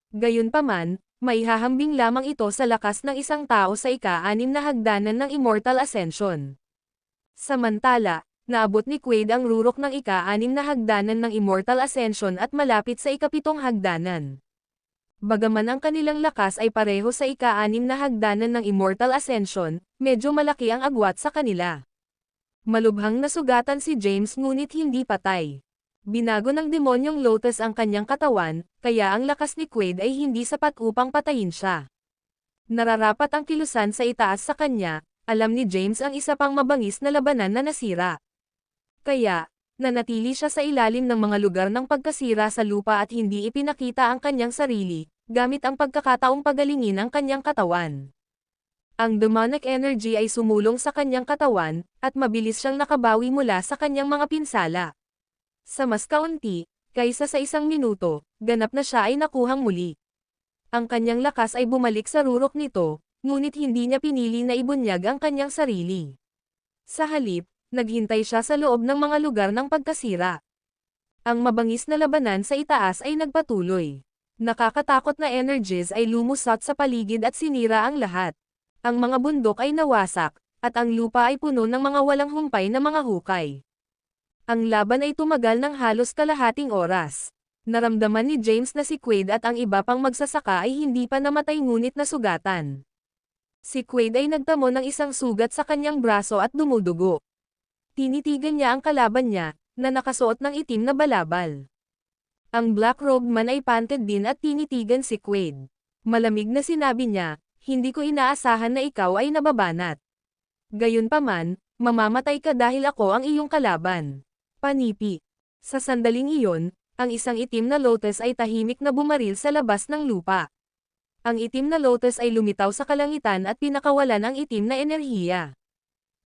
Gayunpaman, maihahambing lamang ito sa lakas ng isang tao sa ika-6 na hagdanan ng Immortal Ascension. Samantala, naabot ni Quaid ang rurok ng ika-6 na hagdanan ng Immortal Ascension at malapit sa ika-7 hagdanan. Bagaman ang kanilang lakas ay pareho sa ika-6 na hagdanan ng Immortal Ascension, medyo malaki ang agwat sa kanila. Malubhang nasugatan si James ngunit hindi patay. Binago ng demonyong lotus ang kanyang katawan, kaya ang lakas ni Quaid ay hindi sapat upang patayin siya. Nararapat ang kilusan sa itaas sa kanya, alam ni James ang isa pang mabangis na labanan na nasira. Kaya, nanatili siya sa ilalim ng mga lugar ng pagkasira sa lupa at hindi ipinakita ang kanyang sarili, gamit ang pagkakataong pagalingin ang kanyang katawan. Ang demonic energy ay sumulong sa kanyang katawan, at mabilis siyang nakabawi mula sa kanyang mga pinsala. Sa mas kaunti, kaysa sa 1 minuto, ganap na siya ay nakuhang muli. Ang kanyang lakas ay bumalik sa rurok nito, ngunit hindi niya pinili na ibunyag ang kanyang sarili. Sa halip, naghintay siya sa loob ng mga lugar ng pagkasira. Ang mabangis na labanan sa itaas ay nagpatuloy. Nakakatakot na energies ay lumusot sa paligid at sinira ang lahat. Ang mga bundok ay nawasak, at ang lupa ay puno ng mga walang humpay na mga hukay. Ang laban ay tumagal ng halos kalahating oras. Naramdaman ni James na si Quaid at ang iba pang magsasaka ay hindi pa namatay ngunit nasugatan. Si Quaid ay nagtamo ng isang sugat sa kanyang braso at dumudugo. Tinitigan niya ang kalaban niya, na nakasuot ng itim na balabal. Ang Black Robe man ay panted din at tinitigan si Quaid. Malamig na sinabi niya, hindi ko inaasahan na ikaw ay nababanat. Gayunpaman, mamamatay ka dahil ako ang iyong kalaban. Panipi. Sa sandaling iyon, ang isang itim na lotus ay tahimik na bumaril sa labas ng lupa. Ang itim na lotus ay lumitaw sa kalangitan at pinakawalan ang itim na enerhiya.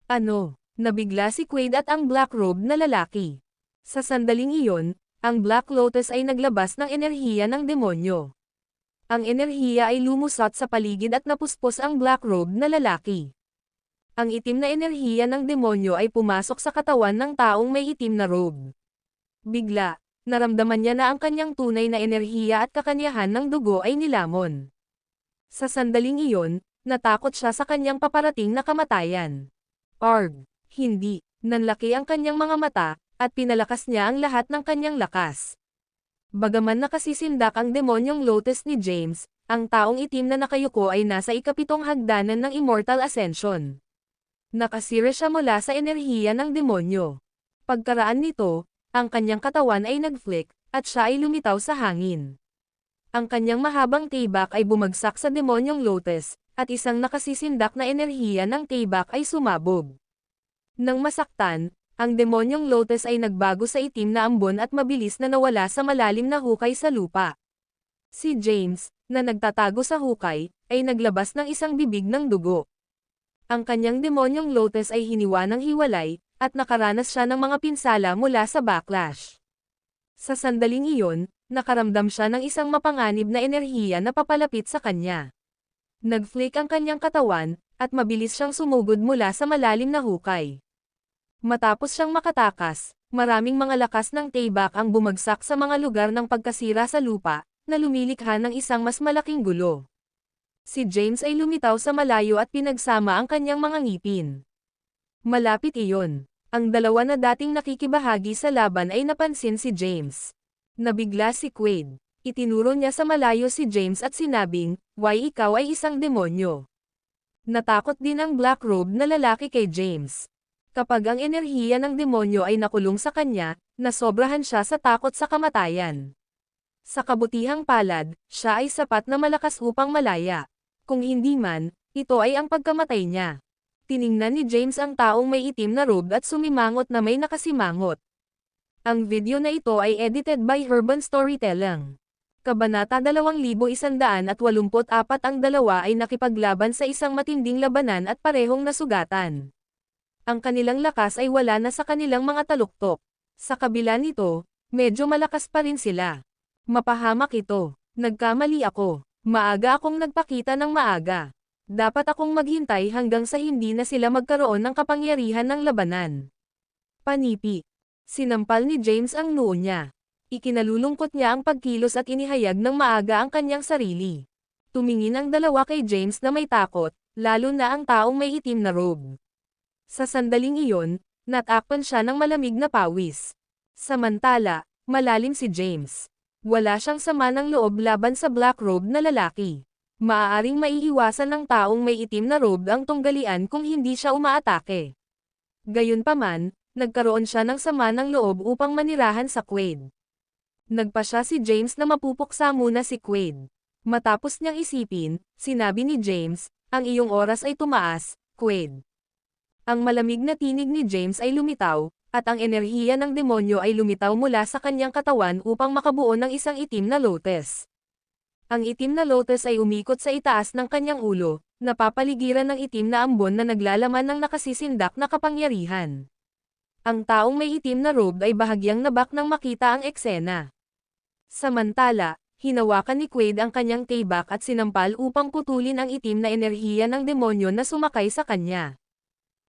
Ano? Nabigla si Quaid at ang Black Robe na lalaki. Sa sandaling iyon, ang Black Lotus ay naglabas ng enerhiya ng demonyo. Ang enerhiya ay lumusot sa paligid at napuspos ang black robe na lalaki. Ang itim na enerhiya ng demonyo ay pumasok sa katawan ng taong may itim na robe. Bigla, naramdaman niya na ang kanyang tunay na enerhiya at kakanyahan ng dugo ay nilamon. Sa sandaling iyon, natakot siya sa kanyang paparating na kamatayan. Arg! Hindi, nanlaki ang kanyang mga mata, at pinalakas niya ang lahat ng kanyang lakas. Bagaman nakasisindak ang demonyong Lotus ni James, ang taong itim na nakayuko ay nasa ikapitong hagdanan ng Immortal Ascension. Nakasira siya mula sa enerhiya ng demonyo. Pagkaraan nito, ang kanyang katawan ay nag-flick, at siya ay lumitaw sa hangin. Ang kanyang mahabang tibak ay bumagsak sa demonyong Lotus, at isang nakasisindak na enerhiya ng tibak ay sumabog. Nang masaktan, ang demonyong Lotus ay nagbago sa itim na ambon at mabilis na nawala sa malalim na hukay sa lupa. Si James, na nagtatago sa hukay, ay naglabas ng isang bibig ng dugo. Ang kanyang demonyong Lotus ay hiniwa ng hiwalay, at nakaranas siya ng mga pinsala mula sa backlash. Sa sandaling iyon, nakaramdam siya ng isang mapanganib na enerhiya na papalapit sa kanya. Nag-flick ang kanyang katawan, at mabilis siyang sumugod mula sa malalim na hukay. Matapos siyang makatakas, maraming mga lakas ng tibak ang bumagsak sa mga lugar ng pagkasira sa lupa, na lumilikha ng isang mas malaking gulo. Si James ay lumitaw sa malayo at pinagsama ang kanyang mga ngipin. Malapit iyon. Ang dalawa na dating nakikibahagi sa laban ay napansin si James. Nabigla si Quaid. Itinuro niya sa malayo si James at sinabing, "Why ikaw ay isang demonyo?" Natakot din ang black robe na lalaki kay James. Kapag ang enerhiya ng demonyo ay nakulong sa kanya, nasobrahan siya sa takot sa kamatayan. Sa kabutihang palad, siya ay sapat na malakas upang malaya. Kung hindi man, ito ay ang pagkamatay niya. Tiningnan ni James ang taong may itim na robe at sumimangot na may nakasimangot. Ang video na ito ay edited by Urban Storytelling. Kabanata 2184 ang dalawa ay nakipaglaban sa isang matinding labanan at parehong nasugatan. Ang kanilang lakas ay wala na sa kanilang mga taluktok. Sa kabila nito, medyo malakas pa rin sila. Mapahamak ito. Nagkamali ako. Maaga akong nagpakita ng maaga. Dapat akong maghintay hanggang sa hindi na sila magkaroon ng kapangyarihan ng labanan. Panipi. Sinampal ni James ang noo niya. Ikinalulungkot niya ang pagkilos at inihayag ng maaga ang kanyang sarili. Tumingin ang dalawa kay James na may takot, lalo na ang taong may itim na robe. Sa sandaling iyon, natakpan siya ng malamig na pawis. Samantala, malalim si James. Wala siyang sama ng loob laban sa black robe na lalaki. Maaaring maiiwasan ng taong may itim na robe ang tunggalian kung hindi siya umaatake. Gayunpaman, nagkaroon siya ng sama ng loob upang manirahan sa Quaid. Nagpa siya si James na mapupuksa muna si Quaid. Matapos niyang isipin, sinabi ni James, "Ang iyong oras ay tumaas, Quaid." Ang malamig na tinig ni James ay lumitaw, at ang enerhiya ng demonyo ay lumitaw mula sa kanyang katawan upang makabuo ng isang itim na lotus. Ang itim na lotus ay umikot sa itaas ng kanyang ulo, napapaligiran ng itim na ambon na naglalaman ng nakasisindak na kapangyarihan. Ang taong may itim na robe ay bahagyang nabak nang makita ang eksena. Samantala, hinawakan ni Quaid ang kanyang tibak at sinampal upang putulin ang itim na enerhiya ng demonyo na sumakay sa kanya.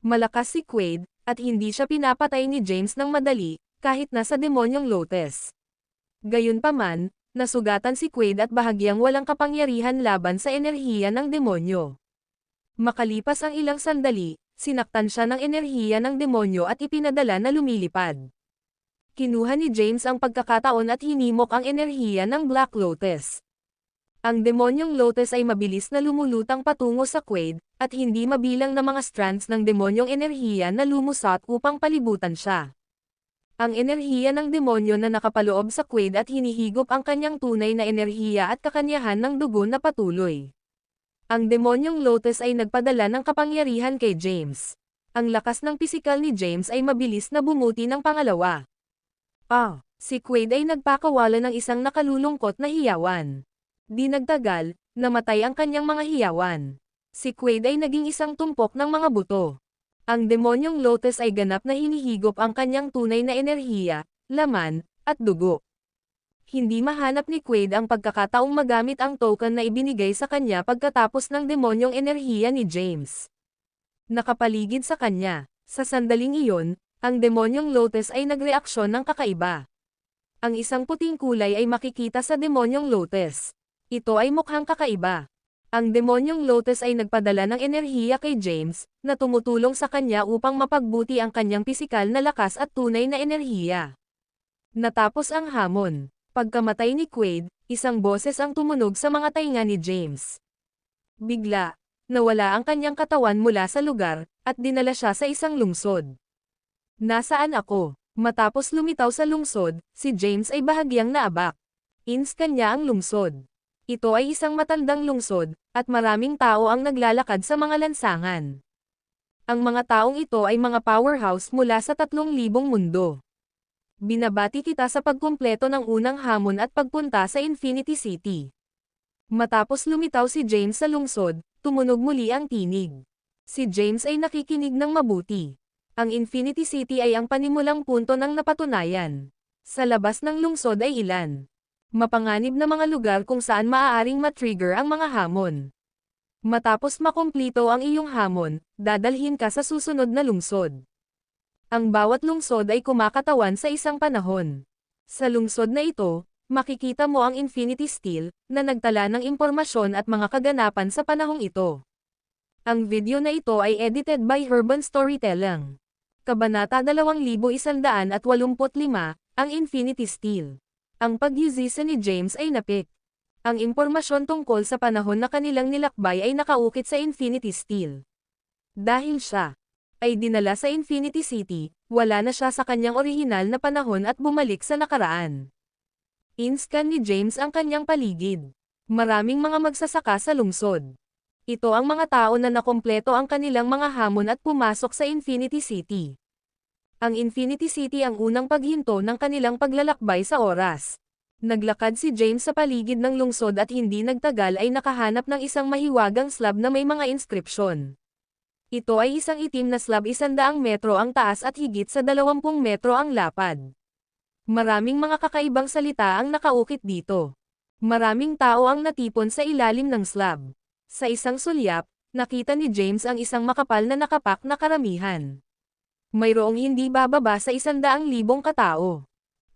Malakas si Quaid, at hindi siya pinapatay ni James ng madali, kahit nasa demonyong lotus. Gayunpaman, nasugatan si Quaid at bahagyang walang kapangyarihan laban sa enerhiya ng demonyo. Makalipas ang ilang sandali, sinaktan siya ng enerhiya ng demonyo at ipinadala na lumilipad. Kinuha ni James ang pagkakataon at hinimok ang enerhiya ng Black Lotus. Ang demonyong lotus ay mabilis na lumulutang patungo sa Quaid, at hindi mabilang na mga strands ng demonyong enerhiya na lumusot upang palibutan siya. Ang enerhiya ng demonyo na nakapaloob sa Quaid at hinihigop ang kanyang tunay na enerhiya at kakanyahan ng dugo na patuloy. Ang demonyong lotus ay nagpadala ng kapangyarihan kay James. Ang lakas ng pisikal ni James ay mabilis na bumuti ng pangalawa. Si Quaid ay nagpakawala ng isang nakalulungkot na hiyawan. Di nagtagal, namatay ang kanyang mga hiyawan. Si Quaid ay naging isang tumpok ng mga buto. Ang demonyong lotus ay ganap na hinihigop ang kanyang tunay na enerhiya, laman, at dugo. Hindi mahanap ni Quaid ang pagkakataong magamit ang token na ibinigay sa kanya pagkatapos ng demonyong enerhiya ni James. Nakapaligid sa kanya. Sa sandaling iyon, ang demonyong Lotus ay nagreaksyon ng kakaiba. Ang isang puting kulay ay makikita sa demonyong Lotus. Ito ay mukhang kakaiba. Ang demonyong Lotus ay nagpadala ng enerhiya kay James, na tumutulong sa kanya upang mapagbuti ang kanyang pisikal na lakas at tunay na enerhiya. Natapos ang hamon. Pagkamatay ni Quaid, isang boses ang tumunog sa mga tainga ni James. Bigla, nawala ang kanyang katawan mula sa lugar, at dinala siya sa isang lungsod. Nasaan ako? Matapos lumitaw sa lungsod, si James ay bahagyang naabak. Ins kanya ang lungsod. Ito ay isang matandang lungsod, at maraming tao ang naglalakad sa mga lansangan. Ang mga taong ito ay mga powerhouse mula sa 3,000 mundo. Binabati kita sa pagkumpleto ng unang hamon at pagpunta sa Infinity City. Matapos lumitaw si James sa lungsod, tumunog muli ang tinig. Si James ay nakikinig ng mabuti. Ang Infinity City ay ang panimulang punto ng napatunayan. Sa labas ng lungsod ay ilan. Mapanganib na mga lugar kung saan maaaring matrigger ang mga hamon. Matapos makumplito ang iyong hamon, dadalhin ka sa susunod na lungsod. Ang bawat lungsod ay kumakatawan sa isang panahon. Sa lungsod na ito, makikita mo ang Infinity Steel, na nagtala ng impormasyon at mga kaganapan sa panahong ito. Ang video na ito ay edited by Herban Storytelling. Kabanata 2185, ang Infinity Steel. Ang pagyuzisa ni James ay napik. Ang impormasyon tungkol sa panahon na kanilang nilakbay ay nakaukit sa Infinity Steel. Dahil siya ay dinala sa Infinity City, wala na siya sa kanyang orihinal na panahon at bumalik sa nakaraan. Inscan ni James ang kanyang paligid. Maraming mga magsasaka sa lungsod. Ito ang mga tao na nakumpleto ang kanilang mga hamon at pumasok sa Infinity City. Ang Infinity City ang unang paghinto ng kanilang paglalakbay sa oras. Naglakad si James sa paligid ng lungsod at hindi nagtagal ay nakahanap ng isang mahiwagang slab na may mga inskripsyon. Ito ay isang itim na slab 100 metro ang taas at higit sa 20 metro ang lapad. Maraming mga kakaibang salita ang nakaukit dito. Maraming tao ang natipon sa ilalim ng slab. Sa isang sulyap, nakita ni James ang isang makapal na nakapak na karamihan. Mayroong hindi bababa sa 100,000 katao.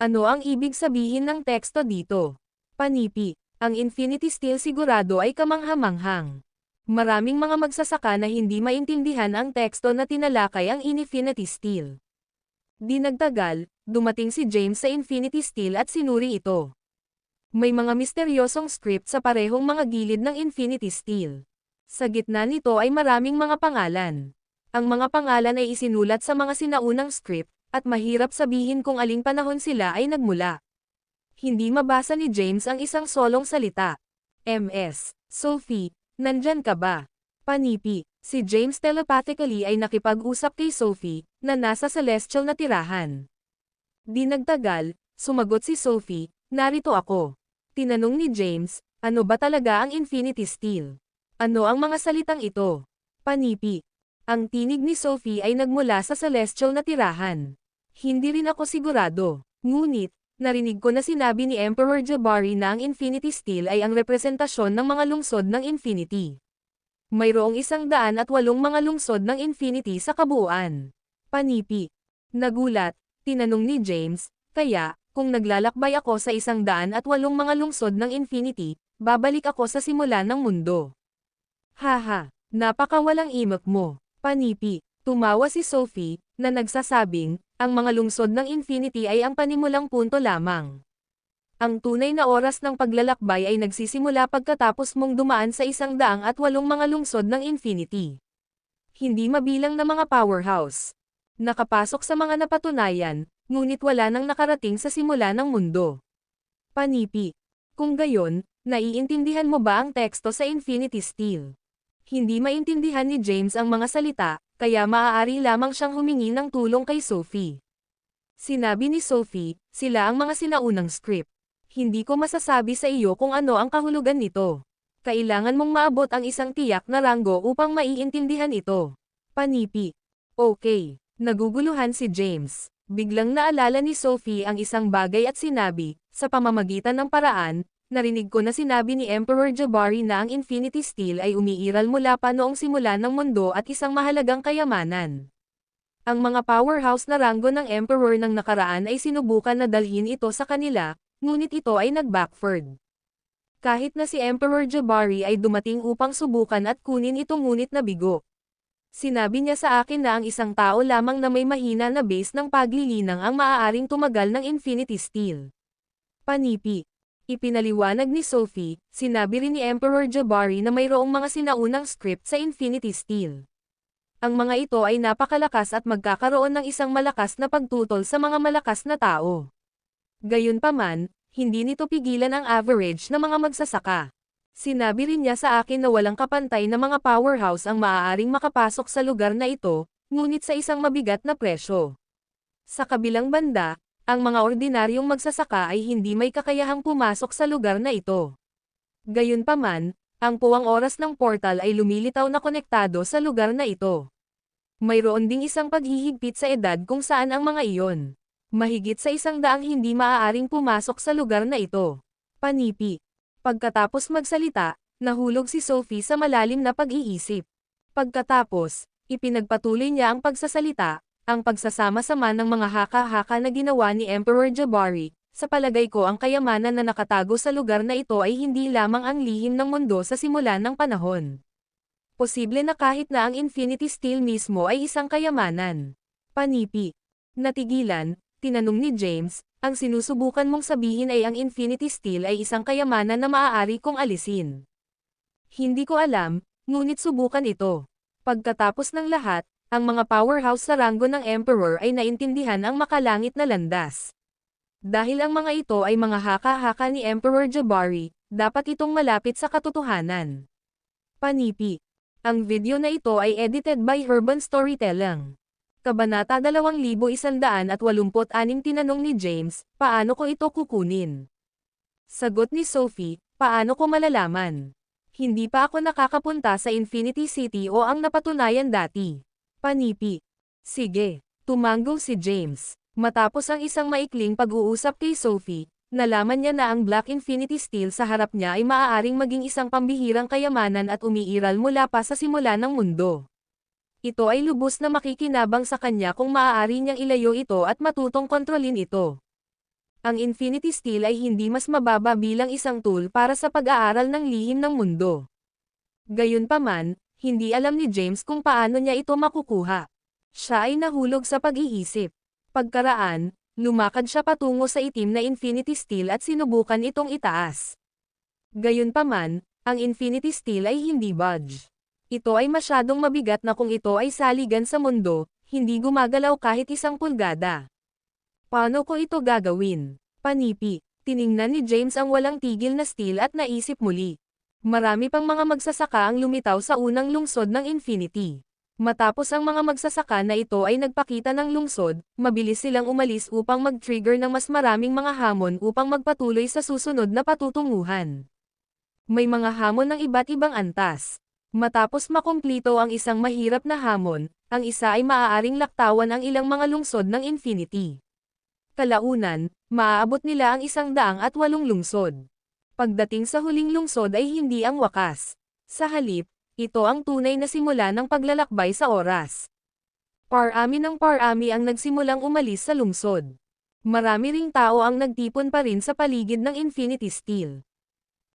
Ano ang ibig sabihin ng teksto dito? Panipi, ang Infinity Steel sigurado ay kamangha-manghang. Maraming mga magsasaka na hindi maintindihan ang teksto na tinalakay ang Infinity Steel. Di nagtagal, dumating si James sa Infinity Steel at sinuri ito. May mga misteryosong script sa parehong mga gilid ng Infinity Steel. Sa gitna nito ay maraming mga pangalan. Ang mga pangalan ay isinulat sa mga sinaunang script, at mahirap sabihin kung aling panahon sila ay nagmula. Hindi mabasa ni James ang isang solong salita. Ms. Sophie, nandyan ka ba? Panipi, si James telepathically ay nakipag-usap kay Sophie, na nasa celestial na tirahan. Di nagtagal, sumagot si Sophie, narito ako. Tinanong ni James, ano ba talaga ang Infinity Steel? Ano ang mga salitang ito? Panipi. Ang tinig ni Sophie ay nagmula sa celestial na tirahan. Hindi rin ako sigurado, ngunit, narinig ko na sinabi ni Emperor Jabari na ang Infinity Steel ay ang representasyon ng mga lungsod ng Infinity. Mayroong 108 mga lungsod ng Infinity sa kabuuan. Panipi. Nagulat, tinanong ni James, kaya, kung naglalakbay ako sa 108 mga lungsod ng Infinity, babalik ako sa simula ng mundo. Haha, napakawalang imok mo. Panipi. Tumawa si Sophie, na nagsasabing, ang mga lungsod ng Infinity ay ang panimulang punto lamang. Ang tunay na oras ng paglalakbay ay nagsisimula pagkatapos mong dumaan sa 108 mga lungsod ng Infinity. Hindi mabilang na mga powerhouse. Nakapasok sa mga napatunayan, ngunit wala nang nakarating sa simula ng mundo. Panipi. Kung gayon, naiintindihan mo ba ang teksto sa Infinity Steel? Hindi maintindihan ni James ang mga salita, kaya maaari lamang siyang humingi ng tulong kay Sophie. Sinabi ni Sophie, sila ang mga sinaunang script. Hindi ko masasabi sa iyo kung ano ang kahulugan nito. Kailangan mong maabot ang isang tiyak na ranggo upang maiintindihan ito. Panipi. Okay. Naguguluhan si James. Biglang naalala ni Sophie ang isang bagay at sinabi, Sa pamamagitan ng paraan, narinig ko na sinabi ni Emperor Jabari na ang Infinity Steel ay umiiral mula pa noong simula ng mundo at isang mahalagang kayamanan. Ang mga powerhouse na ranggo ng Emperor ng nakaraan ay sinubukan na dalhin ito sa kanila, ngunit ito ay nag-backfired. Kahit na si Emperor Jabari ay dumating upang subukan at kunin ito ngunit nabigo. Sinabi niya sa akin na ang isang tao lamang na may mahina na base ng paglilinang ang maaaring tumagal ng Infinity Steel. Panipi. Ipinaliwanag ni Sophie, sinabi rin ni Emperor Jabari na mayroong mga sinaunang script sa Infinity Steel. Ang mga ito ay napakalakas at magkakaroon ng isang malakas na pagtutol sa mga malakas na tao. Gayunpaman, hindi nito pigilan ang average na mga magsasaka. Sinabi rin niya sa akin na walang kapantay na mga powerhouse ang maaaring makapasok sa lugar na ito, ngunit sa isang mabigat na presyo. Sa kabilang banda, ang mga ordinaryong magsasaka ay hindi may kakayahang pumasok sa lugar na ito. Gayunpaman, ang puwang oras ng portal ay lumilitaw na konektado sa lugar na ito. Mayroon ding isang paghihigpit sa edad kung saan ang mga iyon. Mahigit sa 100 hindi maaaring pumasok sa lugar na ito. Panipi. Pagkatapos magsalita, nahulog si Sophie sa malalim na pag-iisip. Pagkatapos, ipinagpatuloy niya ang pagsasalita, ang pagsasama-sama ng mga haka-haka na ginawa ni Emperor Jabari. Sa palagay ko ang kayamanan na nakatago sa lugar na ito ay hindi lamang ang lihim ng mundo sa simula ng panahon. Posible na kahit na ang Infinity Steel mismo ay isang kayamanan. Panipi. Natigilan, tinanong ni James, ang sinusubukan mong sabihin ay ang Infinity Steel ay isang kayamanan na maaari kong alisin. Hindi ko alam, ngunit subukan ito. Pagkatapos ng lahat, ang mga powerhouse sa ranggo ng Emperor ay naintindihan ang makalangit na landas. Dahil ang mga ito ay mga haka-haka ni Emperor Jabari, dapat itong malapit sa katotohanan. Panipi. Ang video na ito ay edited by Urban Storytelling. Kabanata 2186 tinanong ni James, paano ko ito kukunin? Sagot ni Sophie, paano ko malalaman? Hindi pa ako nakakapunta sa Infinity City o ang napatunayan dati. Panipi. Sige, tumango si James. Matapos ang isang maikling pag-uusap kay Sophie, nalaman niya na ang Black Infinity Steel sa harap niya ay maaaring maging isang pambihirang kayamanan at umiiral mula pa sa simula ng mundo. Ito ay lubos na makikinabang sa kanya kung maaari niyang ilayo ito at matutong kontrolin ito. Ang Infinity Steel ay hindi mas mababa bilang isang tool para sa pag-aaral ng lihim ng mundo. Gayunpaman, hindi alam ni James kung paano niya ito makukuha. Siya ay nahulog sa pag-iisip. Pagkaraan, lumakad siya patungo sa itim na Infinity Steel at sinubukan itong itaas. Gayunpaman, ang Infinity Steel ay hindi budge. Ito ay masyadong mabigat na kung ito ay saligan sa mundo, hindi gumagalaw kahit 1 pulgada. Paano ko ito gagawin? Panipi. Tiningnan ni James ang walang tigil na steel at naisip muli. Marami pang mga magsasaka ang lumitaw sa unang lungsod ng Infinity. Matapos ang mga magsasaka na ito ay nagpakita ng lungsod, mabilis silang umalis upang mag-trigger ng mas maraming mga hamon upang magpatuloy sa susunod na patutunguhan. May mga hamon ng iba't ibang antas. Matapos makumplito ang isang mahirap na hamon, ang isa ay maaaring laktawan ang ilang mga lungsod ng Infinity. Kalaunan, maaabot nila ang 108 lungsod. Pagdating sa huling lungsod ay hindi ang wakas. Sa halip, ito ang tunay na simula ng paglalakbay sa oras. Parami ng parami ang nagsimulang umalis sa lungsod. Marami ring tao ang nagtipon pa rin sa paligid ng Infinity Steel.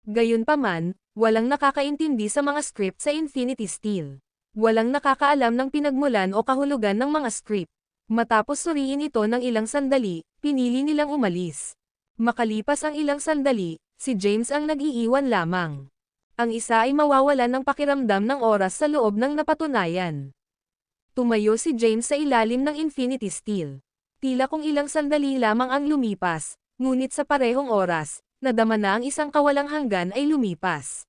Gayunpaman, walang nakakaintindi sa mga script sa Infinity Steel. Walang nakakaalam ng pinagmulan o kahulugan ng mga script. Matapos suriin ito ng ilang sandali, pinili nilang umalis. Makalipas ang ilang sandali, si James ang nag-iiwan lamang. Ang isa ay mawawalan ng pakiramdam ng oras sa loob ng napatunayan. Tumayo si James sa ilalim ng Infinity Steel. Tila kung ilang sandali lamang ang lumipas, ngunit sa parehong oras, nadama na ang isang kawalang hanggan ay lumipas.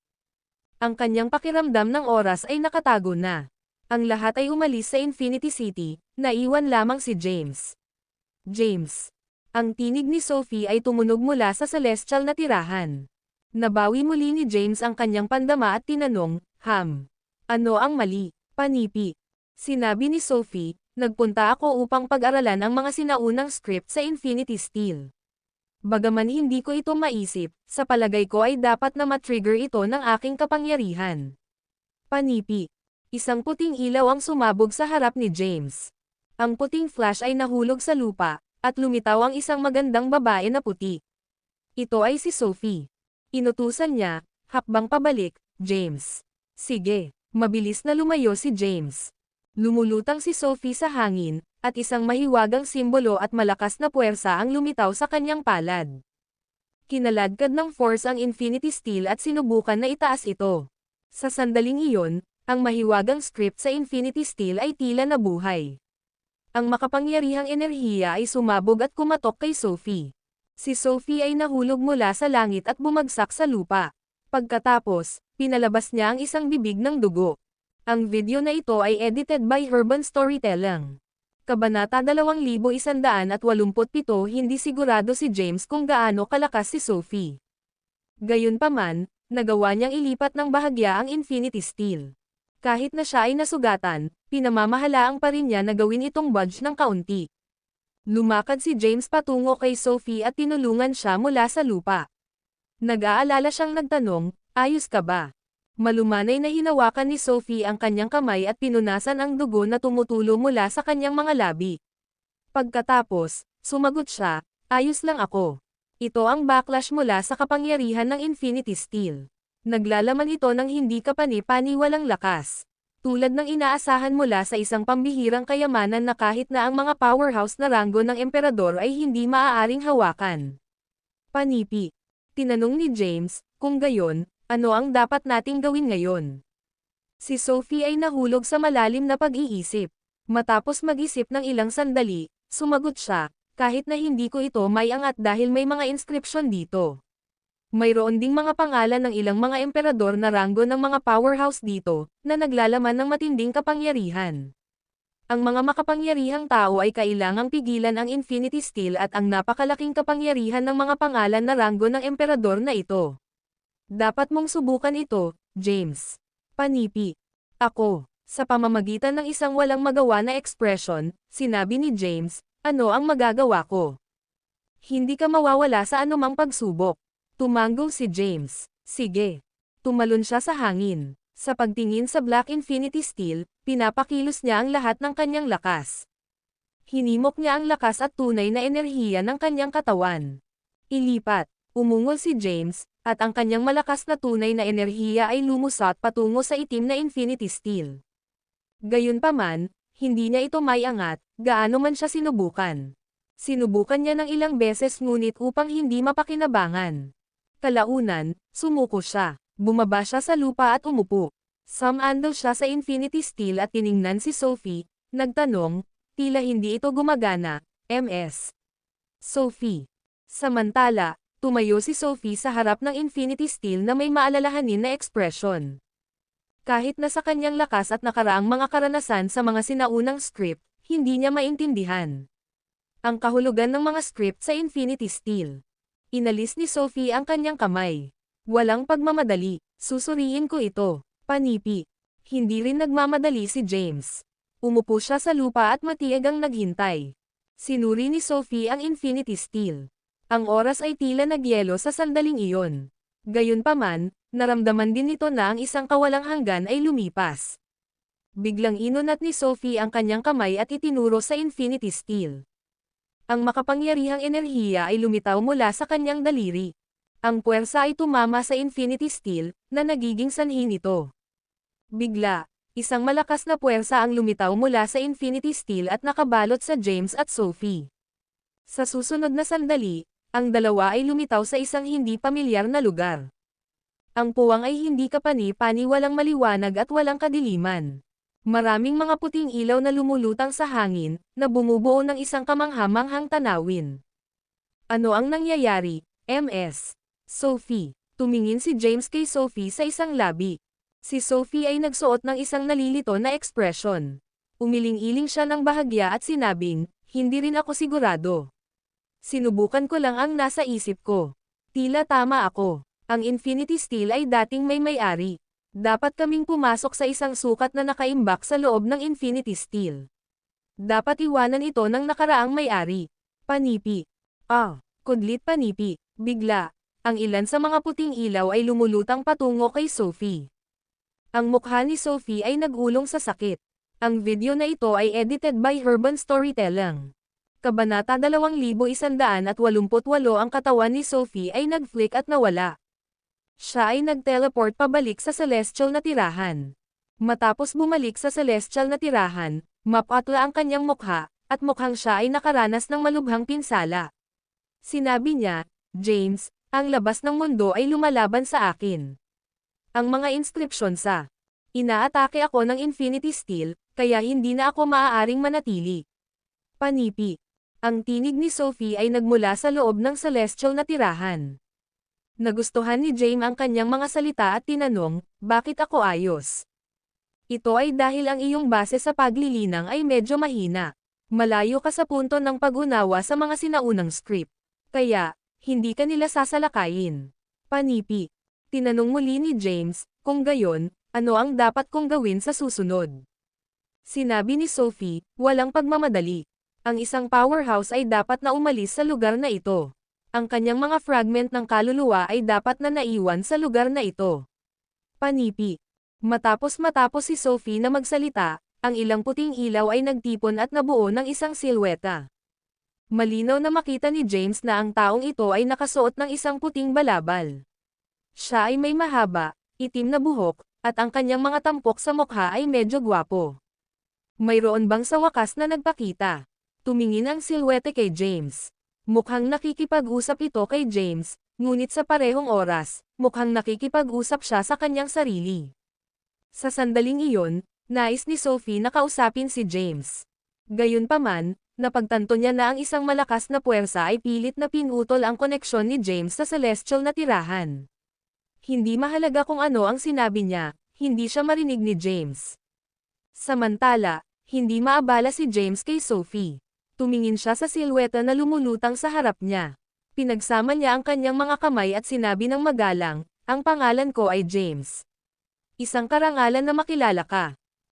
Ang kanyang pakiramdam ng oras ay nakatago na. Ang lahat ay umalis sa Infinity City, naiwan lamang si James. James. Ang tinig ni Sophie ay tumunog mula sa celestial na tirahan. Nabawi muli ni James ang kanyang pandama at tinanong, ano ang mali? Panipi. Sinabi ni Sophie, nagpunta ako upang pag-aralan ang mga sinaunang script sa Infinity Steel. Bagaman hindi ko ito maisip, sa palagay ko ay dapat na matrigger ito ng aking kapangyarihan. Panipi. Isang puting ilaw ang sumabog sa harap ni James. Ang puting flash ay nahulog sa lupa, at lumitaw ang isang magandang babae na puti. Ito ay si Sophie. Inutusan niya, hakbang pabalik, James. Sige, mabilis na lumayo si James. Lumulutang si Sophie sa hangin, at isang mahiwagang simbolo at malakas na puwersa ang lumitaw sa kanyang palad. Kinaladkad ng force ang Infinity Steel at sinubukan na itaas ito. Sa sandaling iyon, ang mahiwagang script sa Infinity Steel ay tila nabuhay. Ang makapangyarihang enerhiya ay sumabog at kumatok kay Sophie. Si Sophie ay nahulog mula sa langit at bumagsak sa lupa. Pagkatapos, pinalabas niya ang isang bibig ng dugo. Ang video na ito ay edited by Urban Storytelling. Kabanata 2187. Hindi sigurado si James kung gaano kalakas si Sophie. Gayunpaman, nagawa niyang ilipat ng bahagya ang Infinity Steel. Kahit na siya ay nasugatan, pinamamahalaang pa rin niya na gawin itong budge ng kaunti. Lumakad si James patungo kay Sophie at tinulungan siya mula sa lupa. Nag-aalala siyang nagtanong, ayos ka ba? Malumanay na hinawakan ni Sophie ang kanyang kamay at pinunasan ang dugo na tumutulo mula sa kanyang mga labi. Pagkatapos, sumagot siya, ayos lang ako. Ito ang backlash mula sa kapangyarihan ng Infinity Steel. Naglalaman ito ng hindi kapani-paniwalang lakas. Tulad ng inaasahan mula sa isang pambihirang kayamanan na kahit na ang mga powerhouse na ranggo ng emperador ay hindi maaaring hawakan. Panipi. Tinanong ni James, kung gayon, ano ang dapat nating gawin ngayon? Si Sophie ay nahulog sa malalim na pag-iisip. Matapos mag-isip ng ilang sandali, sumagot siya, kahit na hindi ko ito may angat dahil may mga inscription dito. Mayroon ding mga pangalan ng ilang mga emperador na ranggo ng mga powerhouse dito, na naglalaman ng matinding kapangyarihan. Ang mga makapangyarihang tao ay kailangang pigilan ang Infinity Steel at ang napakalaking kapangyarihan ng mga pangalan na ranggo ng emperador na ito. Dapat mong subukan ito, James. Panipi. Ako. Sa pamamagitan ng isang walang magawa na ekspresyon, sinabi ni James, ano ang magagawa ko? Hindi ka mawawala sa anumang pagsubok. Tumango si James. Sige. Tumalon siya sa hangin. Sa pagtingin sa Black Infinity Steel, pinapakilos niya ang lahat ng kanyang lakas. Hinimok niya ang lakas at tunay na enerhiya ng kanyang katawan. Ilipat. Umungol si James, at ang kanyang malakas na tunay na enerhiya ay lumusot patungo sa itim na Infinity Steel. Gayunpaman, hindi niya ito maiangat, gaano man siya sinubukan. Sinubukan niya ng ilang beses ngunit upang hindi mapakinabangan. Kalaunan, sumuko siya. Bumaba siya sa lupa at umupo. Sumandal siya sa Infinity Steel at tiningnan si Sophie, nagtanong, tila hindi ito gumagana, Ms. Sophie. Samantala, tumayo si Sophie sa harap ng Infinity Steel na may maalalahanin na ekspresyon. Kahit na sa kanyang lakas at nakaraang mga karanasan sa mga sinaunang script, hindi niya maintindihan ang kahulugan ng mga script sa Infinity Steel. Inalis ni Sophie ang kanyang kamay. Walang pagmamadali, susuriin ko ito. Panipi. Hindi rin nagmamadali si James. Umupo siya sa lupa at matiag ang naghintay. Sinuri ni Sophie ang Infinity Steel. Ang oras ay tila nagyelo sa sandaling iyon. Gayunpaman, naramdaman din nito na ang isang kawalang hanggan ay lumipas. Biglang inunat ni Sophie ang kanyang kamay at itinuro sa Infinity Steel. Ang makapangyarihang enerhiya ay lumitaw mula sa kanyang daliri. Ang puwersa ay tumama sa Infinity Steel, na nagiging sanhi nito. Bigla, isang malakas na puwersa ang lumitaw mula sa Infinity Steel at nakabalot sa James at Sophie. Sa susunod na sandali, ang dalawa ay lumitaw sa isang hindi pamilyar na lugar. Ang puwang ay hindi kapani-pani, walang maliwanag at walang kadiliman. Maraming mga puting ilaw na lumulutang sa hangin, na bumubuo ng isang kamangha-manghang tanawin. Ano ang nangyayari, Ms. Sophie? Tumingin si James kay Sophie sa isang labi. Si Sophie ay nagsuot ng isang nalilito na ekspresyon. Umiling-iling siya ng bahagya at sinabing, hindi rin ako sigurado. Sinubukan ko lang ang nasa isip ko. Tila tama ako. Ang Infinity Steel ay dating may-ari. Dapat kaming pumasok sa isang sukat na nakaimbak sa loob ng Infinity Steel. Dapat iwanan ito ng nakaraang may-ari. Panipi. Kudlit panipi, bigla. Ang ilan sa mga puting ilaw ay lumulutang patungo kay Sophie. Ang mukha ni Sophie ay nag-ulong sa sakit. Ang video na ito ay edited by Urban Storytelling. Kabanata 2188 ang katawan ni Sophie ay nag-flick at nawala. Siya ay nag-teleport pabalik sa celestial na tirahan. Matapos bumalik sa celestial na tirahan, mapatla ang kanyang mukha, at mukhang siya ay nakaranas ng malubhang pinsala. Sinabi niya, James, ang labas ng mundo ay lumalaban sa akin. Ang mga inscription sa inaatake ako ng Infinity Steel, kaya hindi na ako maaaring manatili. Panipi. Ang tinig ni Sophie ay nagmula sa loob ng celestial na tirahan. Nagustuhan ni James ang kanyang mga salita at tinanong, bakit ako ayos? Ito ay dahil ang iyong base sa paglilinang ay medyo mahina. Malayo ka sa punto ng pag-unawa sa mga sinaunang script. Kaya, hindi ka nila sasalakayin. Panipi. Tinanong muli ni James, kung gayon, ano ang dapat kong gawin sa susunod? Sinabi ni Sophie, walang pagmamadali. Ang isang powerhouse ay dapat na umalis sa lugar na ito. Ang kanyang mga fragment ng kaluluwa ay dapat na naiwan sa lugar na ito. Panipi. Matapos si Sophie na magsalita, ang ilang puting ilaw ay nagtipon at nabuo ng isang silweta. Malinaw na makita ni James na ang taong ito ay nakasuot ng isang puting balabal. Siya ay may mahaba, itim na buhok, at ang kanyang mga tampok sa mukha ay medyo gwapo. Mayroon bang sa wakas na nagpakita? Tumingin ang silwete kay James. Mukhang nakikipag-usap ito kay James, ngunit sa parehong oras, mukhang nakikipag-usap siya sa kanyang sarili. Sa sandaling iyon, nais ni Sophie na kausapin si James. Gayunpaman, napagtanto niya na ang isang malakas na puwersa ay pilit na pinutol ang koneksyon ni James sa celestial na tirahan. Hindi mahalaga kung ano ang sinabi niya, hindi siya marinig ni James. Samantala, hindi maabala si James kay Sophie. Tumingin siya sa silweta na lumulutang sa harap niya. Pinagsama niya ang kanyang mga kamay at sinabi ng magalang, ang pangalan ko ay James. Isang karangalan na makilala ka.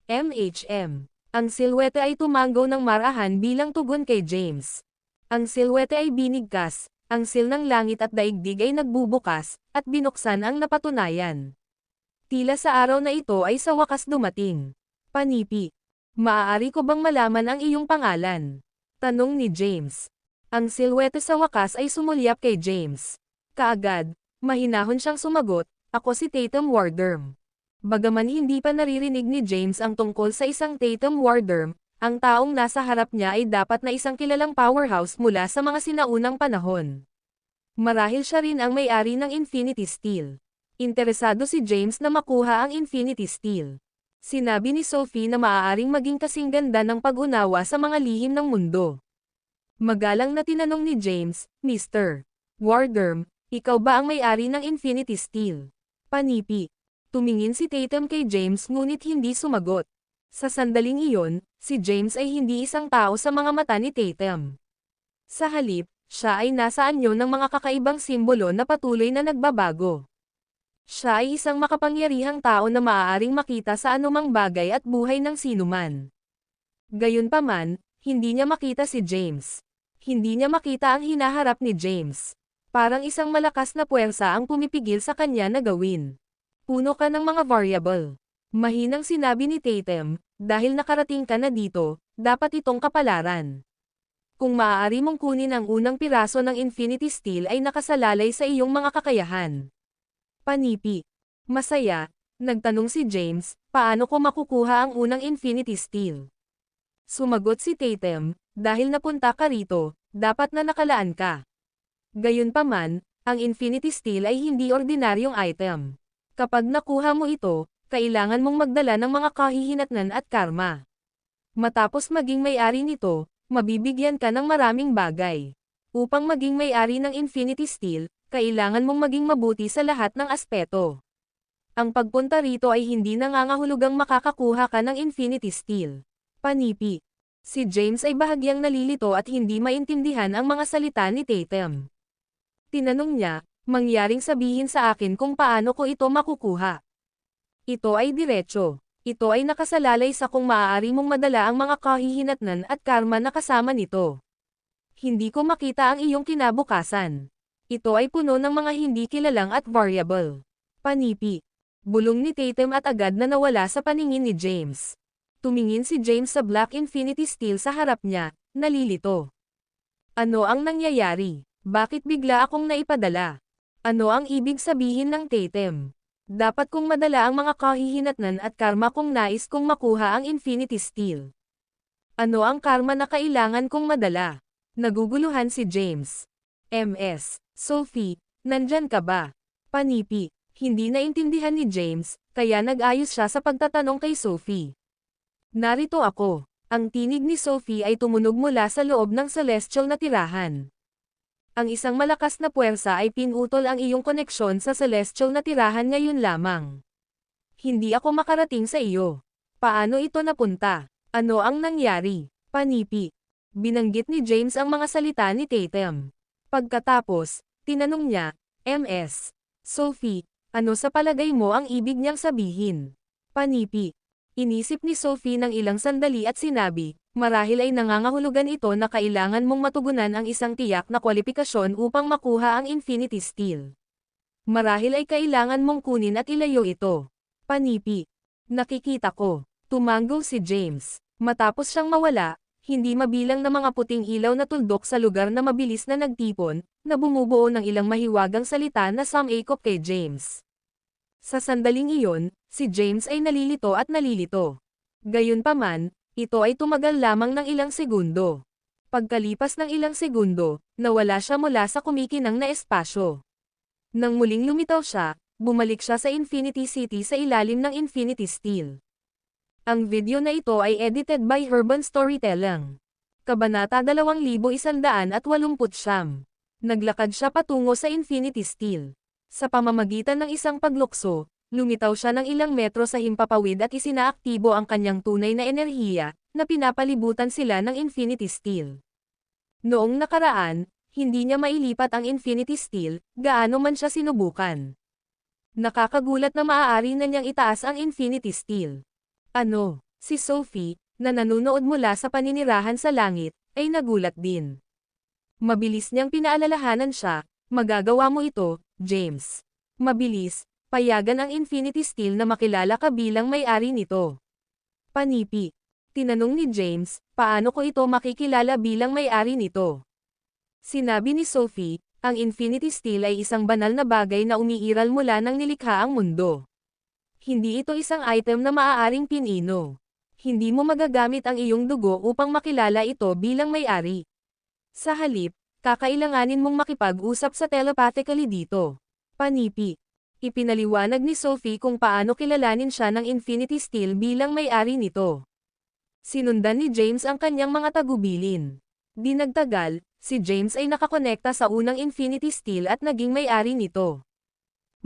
MHM. Ang silweta ay tumango ng marahan bilang tugon kay James. Ang silweta ay binigkas, ang sil ng langit at daigdig ay nagbubukas, at binuksan ang napatunayan. Tila sa araw na ito ay sa wakas dumating. Panipi. Maaari ko bang malaman ang iyong pangalan? Tanong ni James. Ang silwete sa wakas ay sumulyap kay James. Kaagad, mahinahon siyang sumagot, ako si Tatum Wardorm. Bagaman hindi pa naririnig ni James ang tungkol sa isang Tatum Wardorm, ang taong nasa harap niya ay dapat na isang kilalang powerhouse mula sa mga sinaunang panahon. Marahil siya rin ang may-ari ng Infinity Steel. Interesado si James na makuha ang Infinity Steel. Sinabi ni Sophie na maaaring maging kasing ganda ng pag-unawa sa mga lihim ng mundo. Magalang na tinanong ni James, Mr. Wardorm, ikaw ba ang may-ari ng Infinity Steel? Panipi. Tumingin si Tatum kay James ngunit hindi sumagot. Sa sandaling iyon, si James ay hindi isang tao sa mga mata ni Tatum. Sa halip, siya ay nasa anyo ng mga kakaibang simbolo na patuloy na nagbabago. Siya ay isang makapangyarihang tao na maaaring makita sa anumang bagay at buhay ng sinuman. Gayunpaman, hindi niya makita si James. Hindi niya makita ang hinaharap ni James. Parang isang malakas na puwersa ang pumipigil sa kanya na gawin. Puno ka ng mga variable. Mahinang sinabi ni Tatum, dahil nakarating ka na dito, dapat itong kapalaran. Kung maaari mong kunin ang unang piraso ng Infinity Steel ay nakasalalay sa iyong mga kakayahan. Panipi. Masaya, nagtanong si James, paano ko makukuha ang unang Infinity Steel? Sumagot si Tatum, dahil napunta ka rito, dapat na nakalaan ka. Gayunpaman, ang Infinity Steel ay hindi ordinaryong item. Kapag nakuha mo ito, kailangan mong magdala ng mga kahihinatnan at karma. Matapos maging may-ari nito, mabibigyan ka ng maraming bagay. Upang maging may-ari ng Infinity Steel, kailangan mong maging mabuti sa lahat ng aspeto. Ang pagpunta rito ay hindi nangangahulugang makakakuha ka ng Infinity Steel. Panipi. Si James ay bahagyang nalilito at hindi maintindihan ang mga salita ni Tatum. Tinanong niya, mangyaring sabihin sa akin kung paano ko ito makukuha. Ito ay diretso. Ito ay nakasalalay sa kung maaari mong madala ang mga kahihinatnan at karma na kasama nito. Hindi ko makita ang iyong kinabukasan. Ito ay puno ng mga hindi kilalang at variable. Panipi. Bulong ni Tatum at agad na nawala sa paningin ni James. Tumingin si James sa Black Infinity Steel sa harap niya, nalilito. Ano ang nangyayari? Bakit bigla akong naipadala? Ano ang ibig sabihin ng Tatum? Dapat kong madala ang mga kahihinatnan at karma kung nais kong makuha ang Infinity Steel. Ano ang karma na kailangan kong madala? Naguguluhan si James. MS, Sophie, nandyan ka ba? Panipi. Hindi naintindihan ni James, kaya nag-ayos siya sa pagtatanong kay Sophie. Narito ako. Ang tinig ni Sophie ay tumunog mula sa loob ng celestial na tirahan. Ang isang malakas na puwersa ay pinutol ang iyong koneksyon sa celestial na tirahan ngayon lamang. Hindi ako makarating sa iyo. Paano ito napunta? Ano ang nangyari? Panipi. Binanggit ni James ang mga salita ni Tatum. Pagkatapos, tinanong niya, MS. Sophie, ano sa palagay mo ang ibig niyang sabihin? Panipi. Inisip ni Sophie ng ilang sandali at sinabi, marahil ay nangangahulugan ito na kailangan mong matugunan ang isang tiyak na kwalipikasyon upang makuha ang Infinity Steel. Marahil ay kailangan mong kunin at ilayo ito. Panipi. Nakikita ko. Tumango si James. Matapos siyang mawala, hindi mabilang na mga puting ilaw na tuldok sa lugar na mabilis na nagtipon, na bumubuo ng ilang mahiwagang salita na sumangkop kay James. Sa sandaling iyon, si James ay nalilito at nalilito. Gayunpaman, ito ay tumagal lamang ng ilang segundo. Pagkalipas ng ilang segundo, nawala siya mula sa kumikinang na espasyo. Nang muling lumitaw siya, bumalik siya sa Infinity City sa ilalim ng Infinity Steel. Ang video na ito ay edited by Urban Storytelling. Kabanata 2189. Naglakad siya patungo sa Infinity Steel. Sa pamamagitan ng isang paglukso, lumitaw siya ng ilang metro sa himpapawid at isinaaktibo ang kanyang tunay na enerhiya, na pinapalibutan sila ng Infinity Steel. Noong nakaraan, hindi niya mailipat ang Infinity Steel, gaano man siya sinubukan. Nakakagulat na maaari na niyang itaas ang Infinity Steel. Ano? Si Sophie, na nanunood mula sa paninirahan sa langit, ay nagulat din. Mabilis niyang pinaalalahanan siya, magagawa mo ito, James. Mabilis, payagan ang Infinity Steel na makilala ka bilang may-ari nito. Panipi. Tinanong ni James, paano ko ito makikilala bilang may-ari nito? Sinabi ni Sophie, ang Infinity Steel ay isang banal na bagay na umiiral mula nang nilikha ang mundo. Hindi ito isang item na maaaring pinino. Hindi mo magagamit ang iyong dugo upang makilala ito bilang may-ari. Sa halip, kakailanganin mong makipag-usap sa telepathically dito. Panipi. Ipinaliwanag ni Sophie kung paano kilalanin siya ng Infinity Steel bilang may-ari nito. Sinundan ni James ang kanyang mga tagubilin. Di nagtagal, si James ay nakakonekta sa unang Infinity Steel at naging may-ari nito.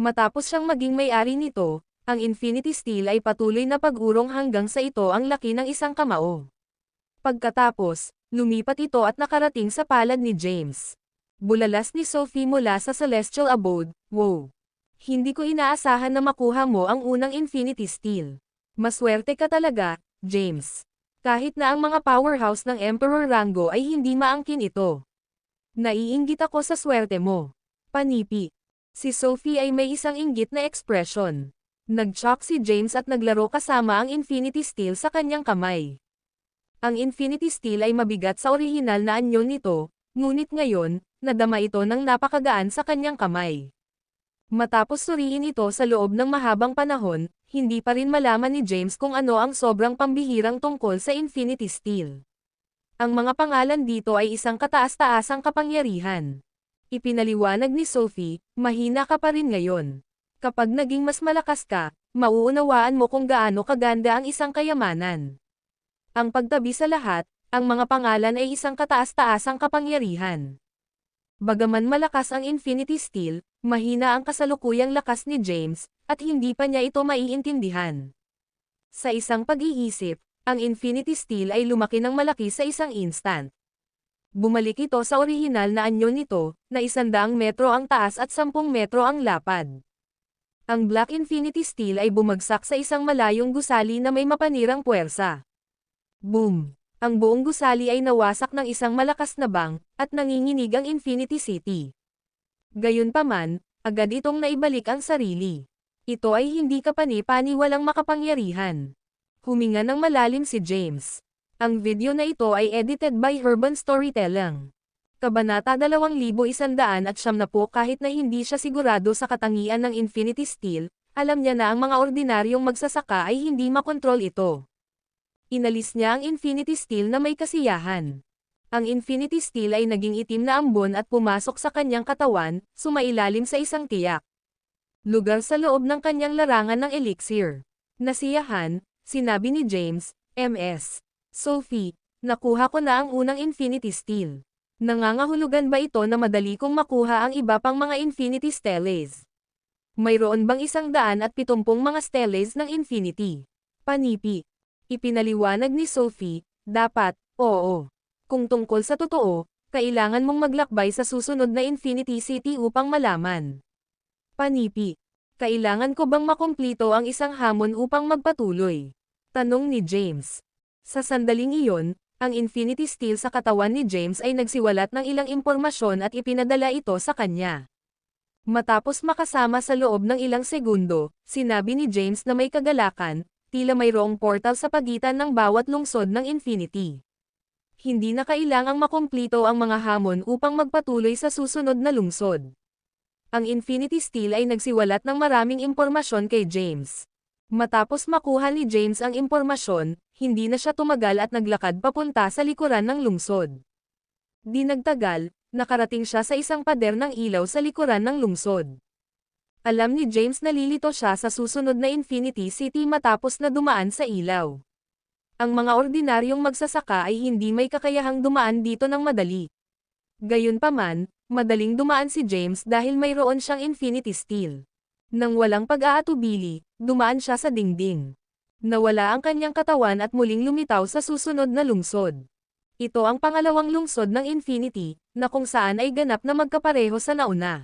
Matapos siyang maging may-ari nito, ang Infinity Steel ay patuloy na pag-urong hanggang sa ito ang laki ng isang kamao. Pagkatapos, lumipat ito at nakarating sa palad ni James. Bulalas ni Sophie mula sa Celestial Abode, wow! Hindi ko inaasahan na makuha mo ang unang Infinity Steel. Maswerte ka talaga, James. Kahit na ang mga powerhouse ng Emperor Rango ay hindi maangkin ito. Naiinggit ako sa swerte mo. Panipi. Si Sophie ay may isang inggit na ekspresyon. Nag-shock si James at naglaro kasama ang Infinity Steel sa kanyang kamay. Ang Infinity Steel ay mabigat sa orihinal na anyo nito, ngunit ngayon, nadama ito ng napakagaan sa kanyang kamay. Matapos suriin ito sa loob ng mahabang panahon, hindi pa rin malaman ni James kung ano ang sobrang pambihirang tungkol sa Infinity Steel. Ang mga pangalan dito ay isang kataas-taasang kapangyarihan. Ipinaliwanag ni Sophie, mahina ka pa rin ngayon. Kapag naging mas malakas ka, mauunawaan mo kung gaano kaganda ang isang kayamanan. Ang pagtabi sa lahat, ang mga pangalan ay isang kataas-taasang kapangyarihan. Bagaman malakas ang Infinity Steel, mahina ang kasalukuyang lakas ni James, at hindi pa niya ito maiintindihan. Sa isang pag-iisip, ang Infinity Steel ay lumaki ng malaki sa isang instant. Bumalik ito sa orihinal na anyo nito, na 100 metro ang taas at 10 metro ang lapad. Ang Black Infinity Steel ay bumagsak sa isang malayong gusali na may mapanirang puwersa. Boom! Ang buong gusali ay nawasak ng isang malakas na bang, at nanginginig ang Infinity City. Gayunpaman, agad itong naibalik ang sarili. Ito ay hindi kapani-pani walang makapangyarihan. Huminga ng malalim si James. Ang video na ito ay edited by Urban Storytelling. Kabanata 2170. Kahit na hindi siya sigurado sa katangian ng Infinity Steel, alam niya na ang mga ordinaryong magsasaka ay hindi makontrol ito. Inalis niya ang Infinity Steel na may kasiyahan. Ang Infinity Steel ay naging itim na ambon at pumasok sa kanyang katawan, sumailalim sa isang tiyak. Lugar sa loob ng kanyang larangan ng elixir. Nasiyahan, sinabi ni James, MS. Sophie, nakuha ko na ang unang Infinity Steel. Nangangahulugan ba ito na madali kong makuha ang iba pang mga Infinity Steles? Mayroon bang 170 mga Steles ng Infinity? Panipi. Ipinaliwanag ni Sophie, dapat, oo. Kung tungkol sa totoo, kailangan mong maglakbay sa susunod na Infinity City upang malaman. Panipi. Kailangan ko bang makumplito ang isang hamon upang magpatuloy? Tanong ni James. Sa sandaling iyon, ang Infinity Steel sa katawan ni James ay nagsiwalat ng ilang impormasyon at ipinadala ito sa kanya. Matapos makasama sa loob ng ilang segundo, sinabi ni James na may kagalakan, tila mayroong portal sa pagitan ng bawat lungsod ng Infinity. Hindi na kailangang makumplito ang mga hamon upang magpatuloy sa susunod na lungsod. Ang Infinity Steel ay nagsiwalat ng maraming impormasyon kay James. Matapos makuha ni James ang impormasyon, hindi na siya tumagal at naglakad papunta sa likuran ng lungsod. Di nagtagal, nakarating siya sa isang pader ng ilaw sa likuran ng lungsod. Alam ni James na lilito siya sa susunod na Infinity City matapos na dumaan sa ilaw. Ang mga ordinaryong magsasaka ay hindi may kakayahang dumaan dito ng madali. Gayunpaman, madaling dumaan si James dahil mayroon siyang Infinity Steel. Nang walang pag-aatubili, dumaan siya sa dingding. Nawala ang kanyang katawan at muling lumitaw sa susunod na lungsod. Ito ang pangalawang lungsod ng Infinity, na kung saan ay ganap na magkapareho sa nauna.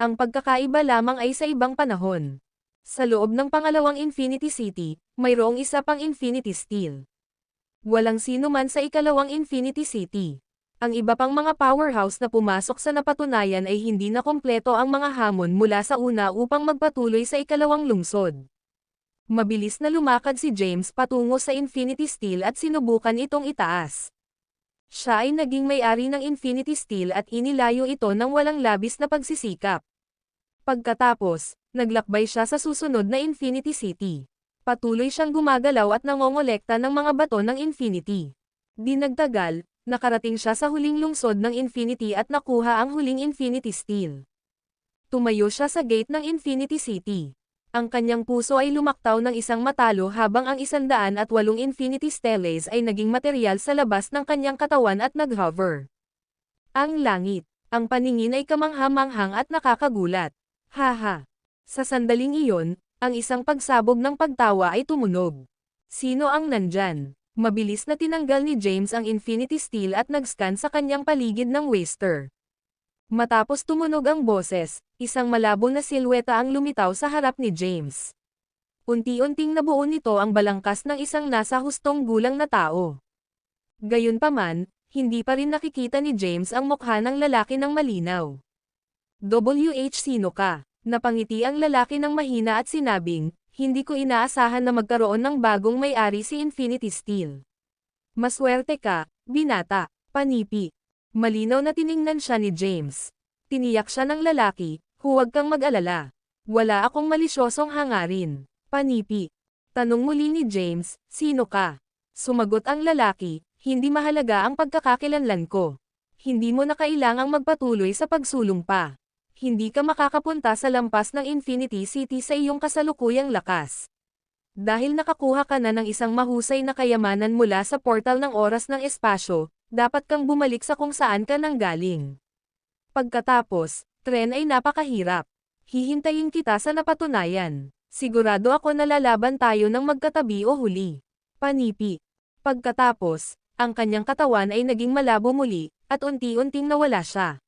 Ang pagkakaiba lamang ay sa ibang panahon. Sa loob ng pangalawang Infinity City, mayroong isa pang Infinity Steel. Walang sino man sa ikalawang Infinity City. Ang iba pang mga powerhouse na pumasok sa napatunayan ay hindi na kompleto ang mga hamon mula sa una upang magpatuloy sa ikalawang lungsod. Mabilis na lumakad si James patungo sa Infinity Steel at sinubukan itong itaas. Siya ay naging may-ari ng Infinity Steel at inilayo ito ng walang labis na pagsisikap. Pagkatapos, naglakbay siya sa susunod na Infinity City. Patuloy siyang gumagalaw at nangongolekta ng mga bato ng Infinity. Di nagtagal, nakarating siya sa huling lungsod ng Infinity at nakuha ang huling Infinity Steel. Tumayo siya sa gate ng Infinity City. Ang kanyang puso ay lumaktaw ng isang matalo habang ang 108 Infinity Steles ay naging materyal sa labas ng kanyang katawan at nag-hover. Ang langit. Ang paningin ay kamangha-manghang at nakakagulat. Haha. Sa sandaling iyon, ang isang pagsabog ng pagtawa ay tumunog. Sino ang nandyan? Mabilis na tinanggal ni James ang Infinity Steel at nag-scan sa kanyang paligid ng waster. Matapos tumunog ang boses, isang malabo na silweta ang lumitaw sa harap ni James. Unti-unting nabuo nito ang balangkas ng isang nasa hustong gulang na tao. Gayunpaman, hindi pa rin nakikita ni James ang mukha ng lalaki ng malinaw. Sino ka? Napangiti ang lalaki ng mahina at sinabing, hindi ko inaasahan na magkaroon ng bagong may-ari si Infinity Steel. Maswerte ka, binata, panipi. Malinaw na tiningnan siya ni James. Tiniyak siya ng lalaki, huwag kang mag-alala. Wala akong malisyosong hangarin. Panipi. Tanong muli ni James, sino ka? Sumagot ang lalaki, hindi mahalaga ang pagkakakilanlan ko. Hindi mo na kailangang magpatuloy sa pagsulong pa. Hindi ka makakapunta sa lampas ng Infinity City sa iyong kasalukuyang lakas. Dahil nakakuha ka na ng isang mahusay na kayamanan mula sa portal ng oras ng espasyo, dapat kang bumalik sa kung saan ka nanggaling. Pagkatapos, tren ay napakahirap. Hihintayin kita sa napatunayan. Sigurado ako na lalaban tayo ng magkatabi o huli. Panipi. Pagkatapos, ang kanyang katawan ay naging malabo muli, at unti-unting nawala siya.